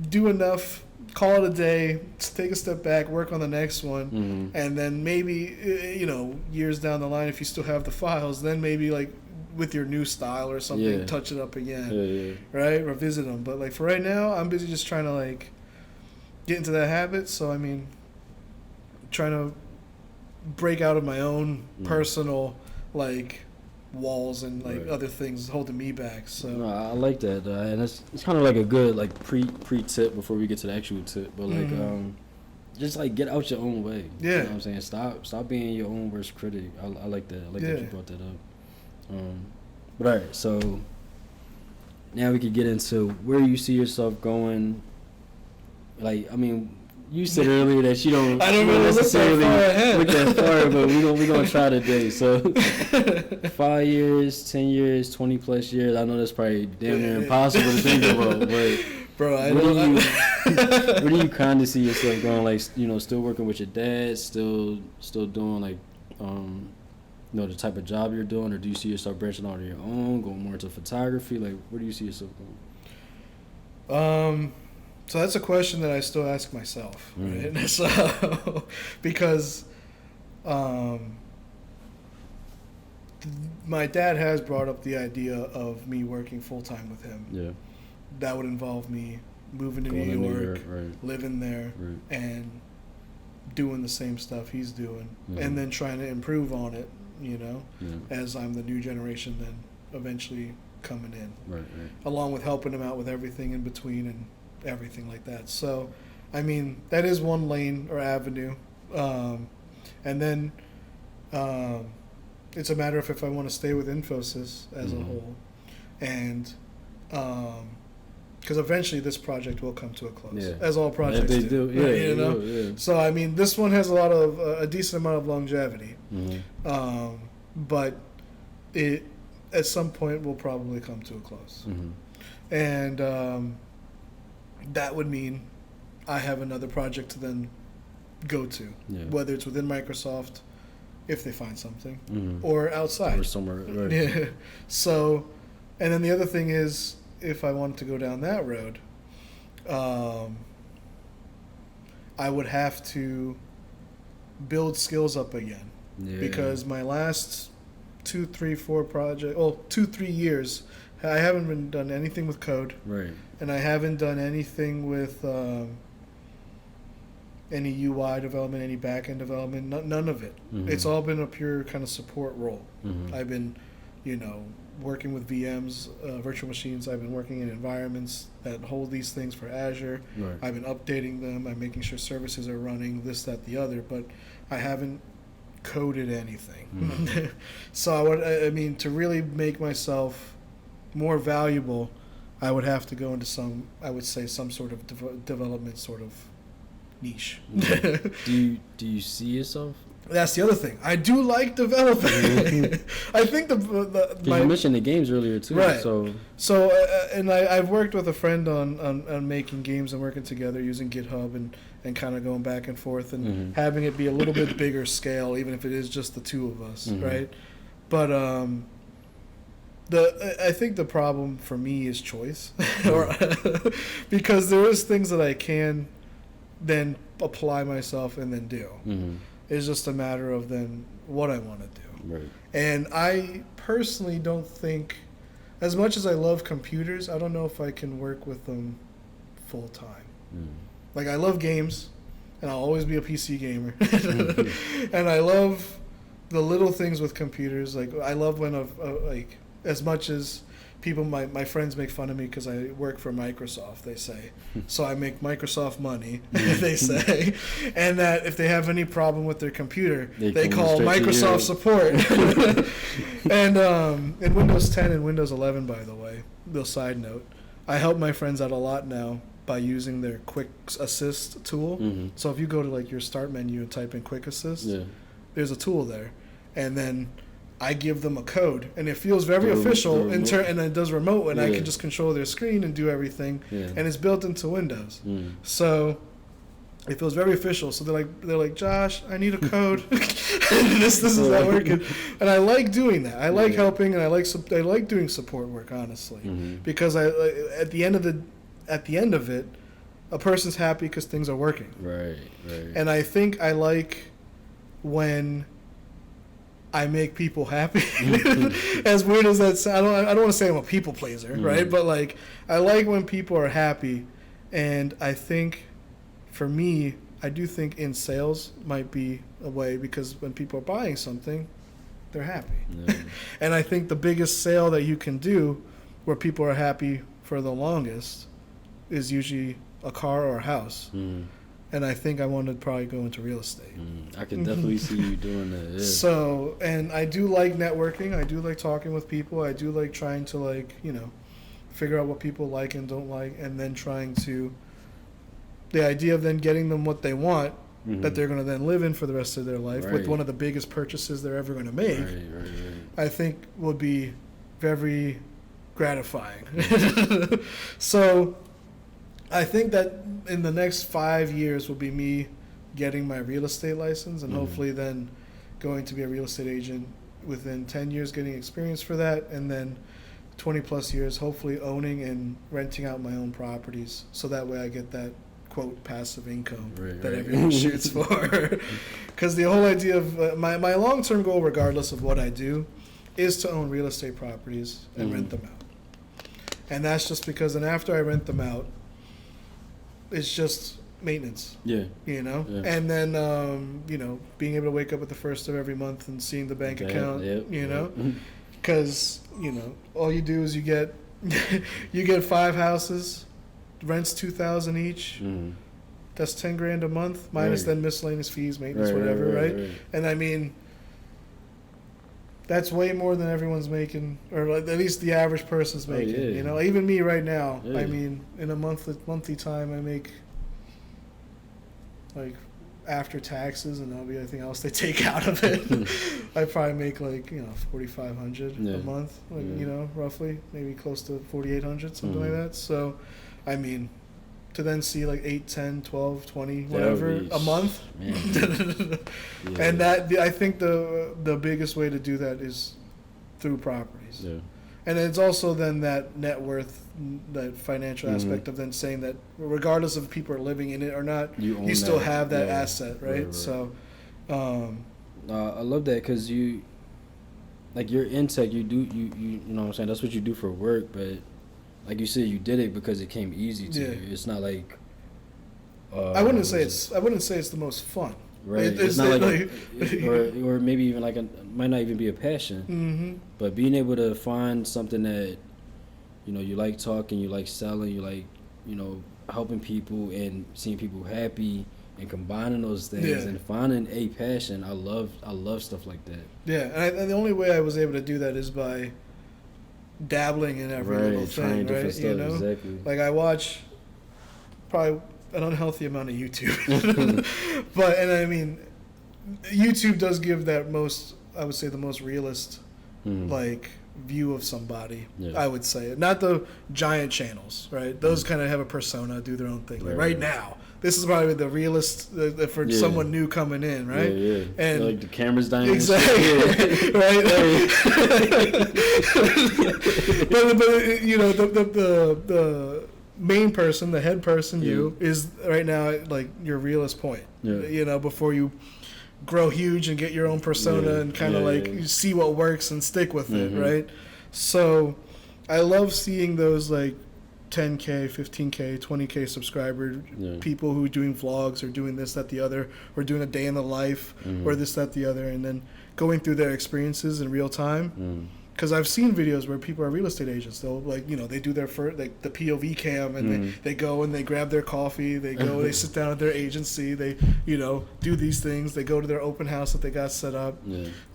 do enough, call it a day, take a step back, work on the next one, and then maybe years down the line, if you still have the files, then maybe like with your new style or something, touch it up again, right? Revisit them. But like for right now, I'm busy just trying to like get into that habit. So I mean, trying to break out of my own personal like walls and like other things holding me back. So no, I like that, and it's kind of like a good like pre tip before we get to the actual tip. But like just like get out your own way. Yeah. You know what I'm saying? Stop being your own worst critic. I like that. I like that you brought that up. But all right, so now we could get into where you see yourself going. Like, I mean, you said earlier that you don't. I don't really necessarily look that far, but we gonna try today. So 5 years, 10 years, 20 plus years. I know that's probably damn near impossible to think about, but. Bro, where do you kind of see yourself going? Like, you know, still working with your dad, still doing like, you know, the type of job you're doing, or do you see yourself branching out on your own, going more into photography? Like, where do you see yourself going? So that's a question that I still ask myself, right? So, because, my dad has brought up the idea of me working full time with him. Yeah. That would involve me moving to New York, living there, and doing the same stuff he's doing, and then trying to improve on it, you know, as I'm the new generation then eventually coming in, along with helping him out with everything in between and everything like that. So, I mean, that is one lane or avenue, and then it's a matter of if I want to stay with Infosys as a whole, and because eventually this project will come to a close, as all projects do. You know? Yeah. So I mean, this one has a decent amount of longevity, but it at some point will probably come to a close, and that would mean I have another project to then go to, whether it's within Microsoft, if they find something, or outside, or somewhere. Right. Yeah. So, and then the other thing is, if I wanted to go down that road, I would have to build skills up again, because my last 2, 3, 4 project, 2, 3 years, I haven't done anything with code, and I haven't done anything with any UI development, any back-end development, none of it. It's all been a pure kind of support role. I've been, you know, working with VMs, virtual machines. I've been working in environments that hold these things for Azure. I've been updating them. I'm making sure services are running, this, that, the other, but I haven't coded anything. So I mean, to really make myself more valuable, I would have to go into some sort of development sort of niche. Do you see yourself? That's the other thing. I do like developing. I think you mentioned the games earlier too, right? So and I've worked with a friend on making games and working together using GitHub and kind of going back and forth and having it be a little bit bigger scale, even if it is just the two of us, right? But I think the problem for me is choice, because there is things that I can then apply myself and then do. It's just a matter of then what I want to do. And I personally don't think, as much as I love computers, I don't know if I can work with them full time. Like, I love games, and I'll always be a PC gamer. And I love the little things with computers. Like, I love when like, as much as people, my friends make fun of me because I work for Microsoft, they say. So I make Microsoft money, they say. And that if they have any problem with their computer, they call Microsoft support. And in Windows 10 and Windows 11, by the way, little side note, I help my friends out a lot now by using their Quick Assist tool. So if you go to like your start menu and type in Quick Assist, there's a tool there. And then I give them a code, and it feels very official, and it does remote, and I can just control their screen and do everything, and it's built into Windows. So it feels very official. So they're like, Josh, I need a code. this is not working, and I like doing that. I like helping, and I like doing support work, honestly, because at the end of it, a person's happy because things are working. Right. And I think I like when I make people happy. As weird as that sounds, I don't want to say I'm a people pleaser, right? But like, I like when people are happy, and I think, for me, I do think in sales might be a way, because when people are buying something, they're happy. And I think the biggest sale that you can do, where people are happy for the longest, is usually a car or a house. and I think I want to probably go into real estate. I can definitely see you doing that. Yeah. So, and I do like networking. I do like talking with people. I do like trying to, like, you know, figure out what people like and don't like, and then trying to, the idea of then getting them what they want, that they're going to then live in for the rest of their life with one of the biggest purchases they're ever going to make, I think would be very gratifying. So I think that in the next 5 years will be me getting my real estate license, and hopefully then going to be a real estate agent within 10 years, getting experience for that, and then 20 plus years hopefully owning and renting out my own properties, so that way I get that quote passive income that everyone shoots for. Because the whole idea of my long-term goal, regardless of what I do, is to own real estate properties and rent them out. And that's just because then after I rent them out, it's just maintenance. You know? And then, you know, being able to wake up at the first of every month and seeing the bank account, you know? Because, you know, all you do is you get you get 5 houses, rents $2,000 each. That's $10,000 a month, minus then miscellaneous fees, maintenance, whatever, right? And I mean, that's way more than everyone's making, or at least the average person's making. You know, even me right now. I mean, in a monthly time, I make, like, after taxes and everything else they take out of it, I probably make, like, you know, $4,500 a month, like, you know, roughly, maybe close to $4,800, something like that. So, I mean, to then see like 8, 10, 12, 20, whatever a month. And that, I think the biggest way to do that is through properties. And it's also then that net worth, that financial aspect of then saying that regardless of if people are living in it or not, you still have that asset, right? So I love that, because you, like, you're in tech, you know what I'm saying, that's what you do for work, but like you said, you did it because it came easy to you. It's not like I wouldn't say it's the most fun. Right. It's not like or maybe even like might not even be a passion. But being able to find something that, you know, you like talking, you like selling, you like, you know, helping people and seeing people happy, and combining those things and finding a passion. I love stuff like that. Yeah, and the only way I was able to do that is by dabbling in every little thing, right? You know, like I watch probably an unhealthy amount of YouTube, and I mean, YouTube does give that most, I would say, the most realist, like, view of somebody. I would say, not the giant channels, right? Those kind of have a persona, do their own thing. Like right now, this is probably the realist for someone new coming in, right? And like the camera's dying. Exactly. Right. but you know, the main person, the head person, you is right now like your realist point. You know, before you grow huge and get your own persona and kind of like you see what works and stick with it, right? So I love seeing those like 10K, 15K, 20K subscriber people who are doing vlogs or doing this, that, the other, or doing a day in the life or this, that, the other, and then going through their experiences in real time. Because I've seen videos where people are real estate agents. They'll, like, you know, they do their first, like, the POV cam, and they go and they grab their coffee. They go, they sit down at their agency. They, you know, do these things. They go to their open house that they got set up.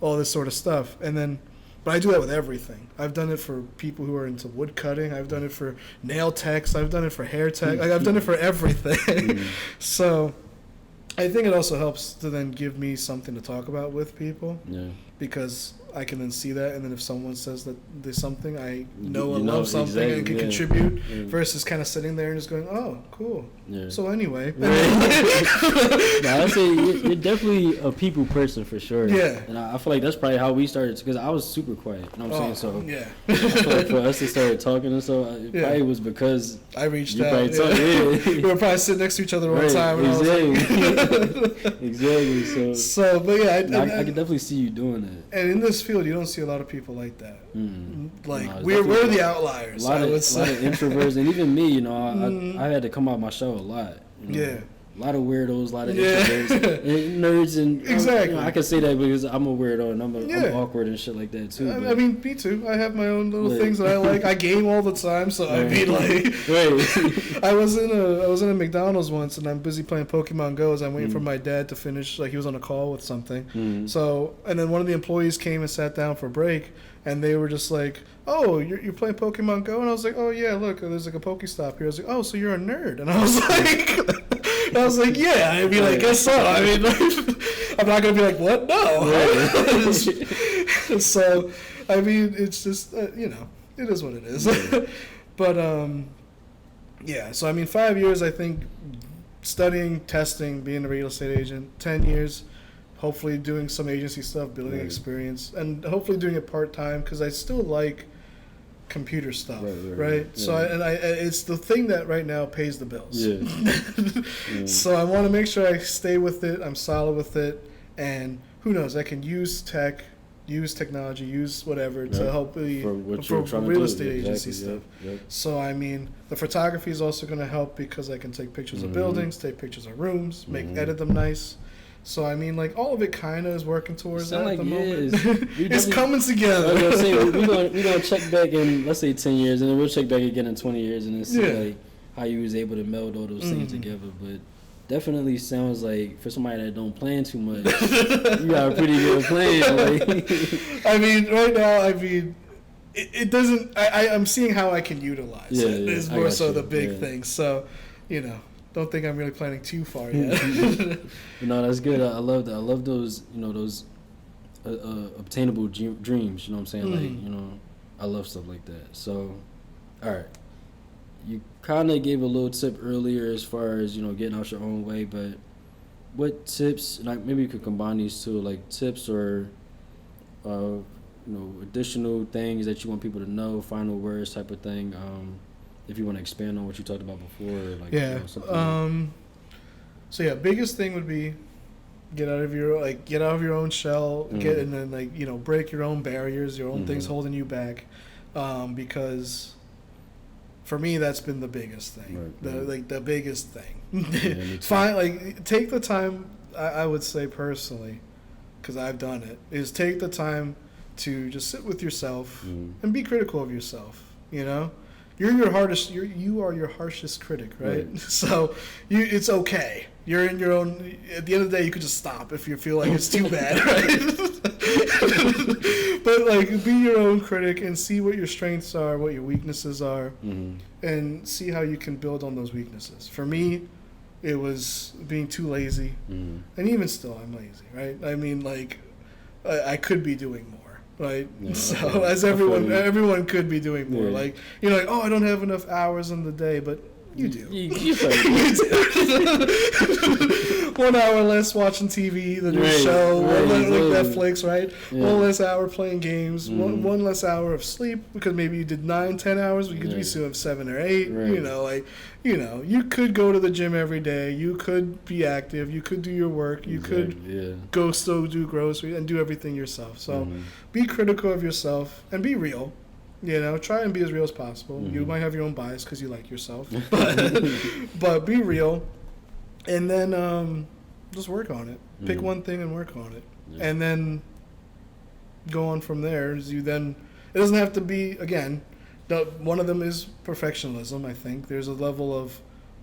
All this sort of stuff. And then, but I do that with everything. I've done it for people who are into wood cutting. I've done it for nail techs. I've done it for hair tech. Like, I've done it for everything. So I think it also helps to then give me something to talk about with people. Because I can then see that, and then if someone says that there's something, I know and love something and can contribute, versus kind of sitting there and just going, oh, cool. So anyway. I'd say you're definitely a people person for sure. And I feel like that's probably how we started, because I was super quiet. You know what I'm saying? So I feel like for us to start talking and so, it probably was because I reached out. We were probably sitting next to each other one time. And I was like, So, but yeah, I can definitely see you doing it. And in this field, you don't see a lot of people like that. Like, we're the outliers. A lot of introverts, and even me, you know, I had to come out my shell a lot. You know? a lot of weirdos, a lot of introverts, and nerds, and exactly. I can say that because I'm a weirdo and I'm awkward and shit like that too. I mean, me too. I have my own little things that I like. I game all the time, so I mean, like, I was in a McDonald's once, and I'm busy playing Pokemon Go as I'm waiting for my dad to finish. Like, he was on a call with something. So, and then one of the employees came and sat down for break, and they were just like, "Oh, you're playing Pokemon Go?" And I was like, "Oh yeah, look, there's like a Pokestop here." I was like, "Oh, so you're a nerd?" And I was like, "Yeah." I mean, I guess so. I mean, like, I'm not gonna be like, "What? No." So, I mean, it's just it is what it is. But yeah. So I mean, 5 years, I think, studying, testing, being a real estate agent. 10 years. Hopefully doing some agency stuff, building experience, and hopefully doing it part-time because I still like computer stuff, right? Yeah. So it's the thing that right now pays the bills. Yeah. So I want to make sure I stay with it, I'm solid with it, and who knows, I can use technology, use whatever to help me for real estate agency stuff. Yep. So I mean, the photography is also going to help because I can take pictures of buildings, take pictures of rooms, edit them nice. So I mean, like, all of it kind of is working towards that at the moment. It's coming together. I was gonna say we're gonna check back in, let's say, 10 years, and then we'll check back again in 20 years, and then see like how you was able to meld all those things together. But definitely sounds like for somebody that don't plan too much, you got a pretty good plan. Like. I mean, right now, it doesn't. I'm seeing how I can utilize it. It's more so the big thing. So, don't think I'm really planning too far yet. No, that's good. I love that. I love those, those obtainable dreams. You know what I'm saying? Like, I love stuff like that. So, all right. You kind of gave a little tip earlier as far as, getting out your own way, but what tips, like maybe you could combine these two, like tips or, additional things that you want people to know, final words type of thing. If you want to expand on what you talked about before, So yeah, biggest thing would be get out of your own shell, get and then break your own barriers, your own things holding you back, because for me that's been the biggest thing, the biggest thing. Take the time. I would say personally, because I've done it, is take the time to just sit with yourself and be critical of yourself. You are your harshest critic, right? So it's okay. You're in your own. At the end of the day, you could just stop if you feel like it's too bad, right? But be your own critic and see what your strengths are, what your weaknesses are, and see how you can build on those weaknesses. For me, it was being too lazy, and even still, I'm lazy, right? I mean, I could be doing more. Right, as everyone could be doing more. Like, oh, I don't have enough hours in the day, but you do. You do. 1 hour less watching TV, the new show, Netflix, right? Yeah. 1 less hour playing games, one less hour of sleep because maybe you did 9-10 hours. We could be still have 7 or 8. Right. You could go to the gym every day. You could be active. You could do your work. You could go still do groceries and do everything yourself. So be critical of yourself and be real. Try and be as real as possible. You might have your own bias because you like yourself, but be real, and then just work on it. Pick one thing and work on it, and then go on from there. It doesn't have to be, again, one of them is perfectionism. I think there's a level of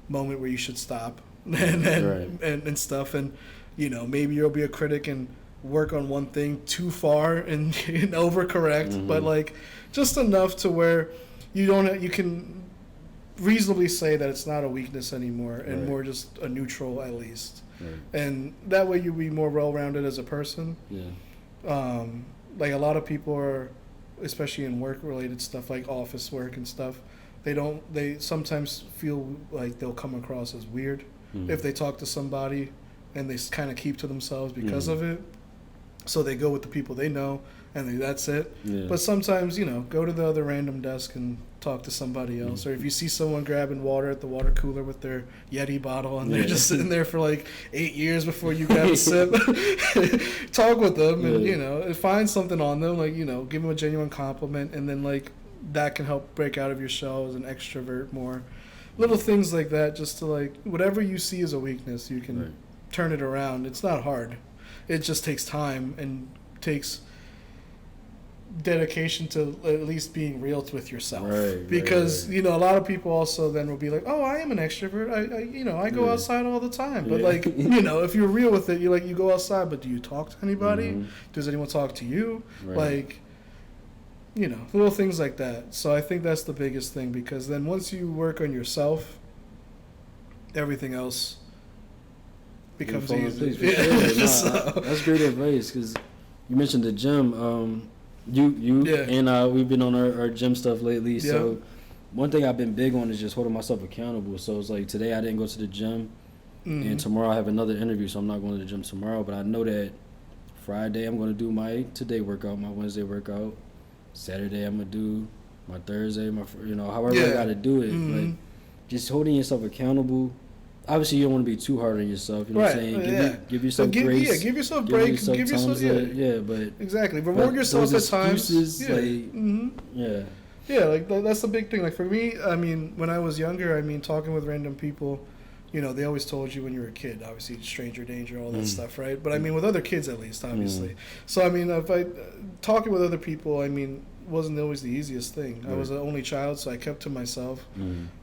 moment where you should stop and stuff, and maybe you'll be a critic and work on one thing too far and overcorrect, but just enough to where you can reasonably say that it's not a weakness anymore and more just a neutral at least. And that way you'll be more well-rounded as a person. A lot of people are, especially in work-related stuff like office work and stuff, they sometimes feel like they'll come across as weird if they talk to somebody and they kind of keep to themselves because of it. So they go with the people they know, and that's it. Yeah. But sometimes, go to the other random desk and talk to somebody else. Or if you see someone grabbing water at the water cooler with their Yeti bottle and they're just sitting there for 8 years before you grab a sip, talk with them and, find something on them, give them a genuine compliment, and then, that can help break out of your shell as an extrovert more. little things like that, just to like whatever you see as a weakness, you can Right. turn it around. It's not hard. It just takes time and takes dedication to at least being real with yourself. Right, because right. you know, a lot of people also then will be like, oh, I am an extrovert. I go Yeah. outside all the time. But Yeah. like, you know, if you're real with it, you go outside, but do you talk to anybody? Mhm. Does anyone talk to you? Right. Like, you know, little things like that. So I think that's the biggest thing, because then once you work on yourself, everything else becomes Fall in easy. place, for sure. Nah, So- that's great advice, because you mentioned the gym. You Yeah. and we've been on our gym stuff lately. Yeah. So one thing I've been big on is just holding myself accountable. So it's like today I didn't go to the gym, Mhm. and tomorrow I have another interview, so I'm not going to the gym tomorrow. But I know that Friday I'm going to do my today workout, my Wednesday workout. Saturday I'm going to do my Thursday, however I Yeah. got to do it. Mhm. But just holding yourself accountable. Obviously, you don't want to be too hard on yourself. You know what I'm Right, saying? yeah. Give yourself give grace. yourself break. Give yourself times but exactly. Reward yourself those at times. excuses, Yeah. like, Mhm. yeah. Yeah, like that's the big thing. Like for me, I mean, when I was younger, I mean, talking with random people, you know, they always told you when you were a kid, obviously, stranger danger, all that stuff, right? But I mean, with other kids at least, obviously. So I mean, if I talking with other people, I mean, wasn't always the easiest thing. I was an only child, so I kept to myself.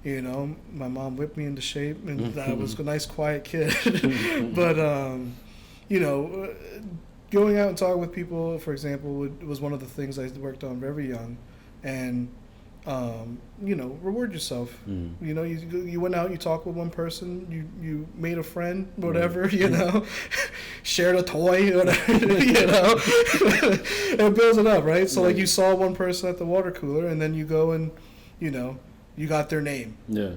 You know, my mom whipped me into shape, and I was a nice, quiet kid. But you know, going out and talking with people, for example, was one of the things I worked on very young. And you know, reward yourself. You know, you went out, you talked with one person, you made a friend, whatever, you know, shared a toy, whatever, you know, it builds it up, right? So like you saw one person at the water cooler, and then you go and, you know, you got their name. Yeah.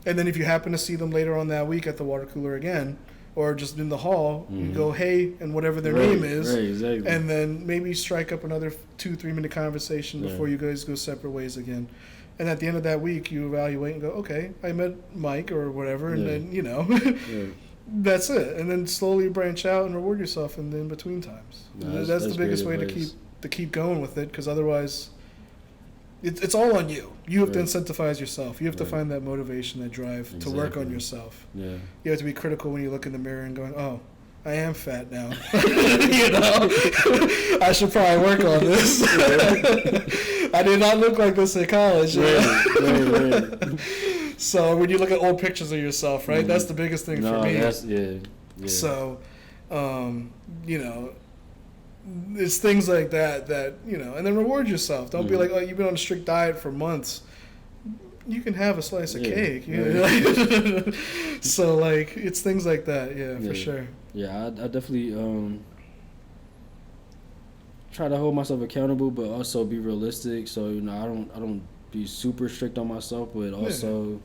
And then if you happen to see them later on that week at the water cooler again, or just in the hall, you go, hey, and whatever their name is. Right, exactly. And then maybe strike up another 2-3 minute conversation before you guys go separate ways again. And at the end of that week, you evaluate and go, okay, I met Mike or whatever, and then, you know, that's it. And then slowly branch out and reward yourself in the in-between times. No, that's the biggest way advice. to keep going with it, because otherwise it's all on you. You have to incentivize yourself. You have to find that motivation, that drive to work on yourself. Yeah. You have to be critical when you look in the mirror and going, oh, I am fat now. You know, I should probably work on this. I did not look like this in college. Right. So when you look at old pictures of yourself, right, that's the biggest thing for me. Yeah. So, you know, it's things like that, you know, and then reward yourself. Don't be like, oh, you've been on a strict diet for months. You can have a slice of cake. You know? So, like, it's things like that, for sure. Yeah, I definitely try to hold myself accountable, but also be realistic. So, you know, I don't be super strict on myself, but also,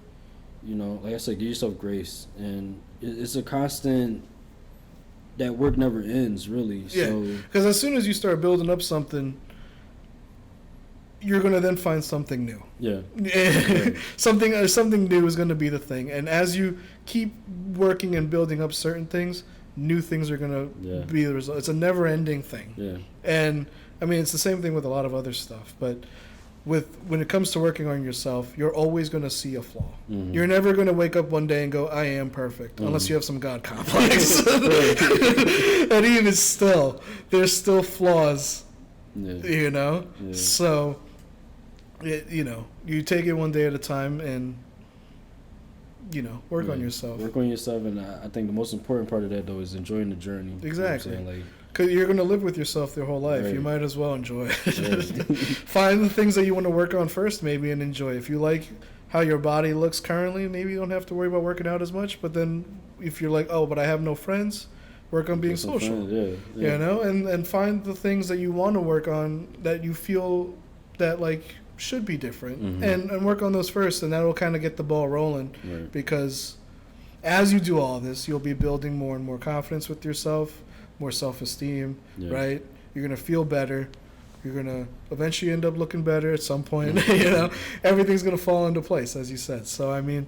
you know, like I said, give yourself grace. And it's a constant. That work never ends, really. Yeah, because as soon as you start building up something, you're gonna then find something new. Yeah. Something new is gonna be the thing, and as you keep working and building up certain things, new things are gonna be the result. It's a never-ending thing. Yeah. And I mean, it's the same thing with a lot of other stuff, but when it comes to working on yourself, you're always going to see a flaw. You're never going to wake up one day and go, I am perfect, unless you have some God complex. And even still, there's still flaws, you know? Yeah. So, you know, you take it one day at a time and, you know, work on yourself. Work on yourself, and I think the most important part of that, though, is enjoying the journey. Exactly. You know what I'm saying? Because you're going to live with yourself your whole life. You might as well enjoy it. Find the things that you want to work on first, maybe, and enjoy. If you like how your body looks currently, maybe you don't have to worry about working out as much. But then if you're like, oh, but I have no friends, work on being social. You know? And find the things that you want to work on that you feel that, like, should be different. And work on those first, and that will kind of get the ball rolling. Because as you do all this, you'll be building more and more confidence with yourself, more self-esteem, right? You're going to feel better. You're going to eventually end up looking better at some point. You know, everything's going to fall into place, as you said. So, I mean,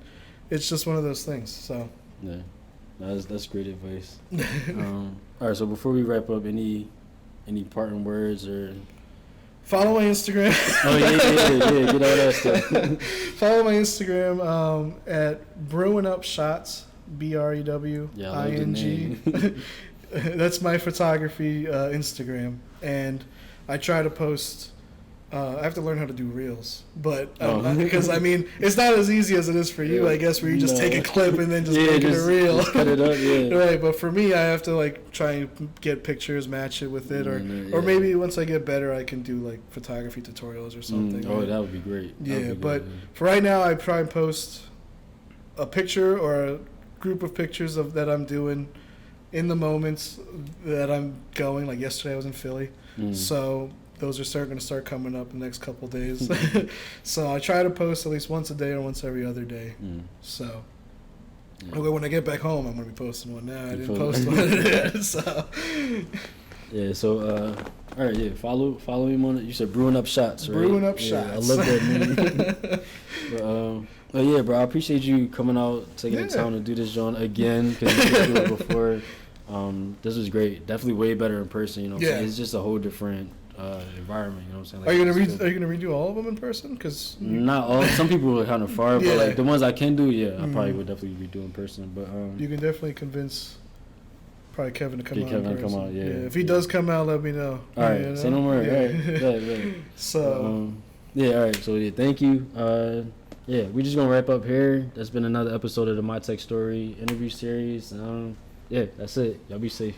it's just one of those things. So, yeah, that's great advice. All right, so before we wrap up, any parting words or Follow my Instagram. Oh yeah. Get all that stuff. Follow my Instagram at Brewing Up Shots. BREWING. Yeah, I like the name. That's my photography Instagram, and I try to post. I have to learn how to do reels, but because I mean it's not as easy as it is for you, I guess, where you just take a clip and then just make it a reel. Just cut it up, yeah. Right, but for me, I have to like try and get pictures, match it with it, or maybe once I get better, I can do like photography tutorials or something. Oh, that would be great. Yeah, but for right now, I try and post a picture or a group of pictures of that I'm doing in the moments that I'm going. Like yesterday, I was in Philly, so those are going to start coming up in the next couple of days. So I try to post at least once a day or once every other day. So when I get back home, I'm going to be posting one now. I didn't post one. So yeah. So all right. Yeah. Follow him on it. You said Brewing Up Shots, right? Brewing Up Shots. Shots. I love that name. But yeah, bro. I appreciate you coming out, taking the time to do this, John, again, because you didn't do it before. This was great. Definitely way better in person. You know, it's just a whole different environment. You know what I'm saying? Like, are you gonna redo all of them in person? Because not all. Some people are kind of far, but like the ones I can do, I probably would definitely redo in person. But you can definitely convince probably Kevin to come out. Kevin to come out. Yeah. If he does come out, let me know. All right. You know? Say no more. Yeah. Right. So all right. So thank you. We're just gonna wrap up here. That's been another episode of the My Tech Story interview series. That's it. Y'all be safe.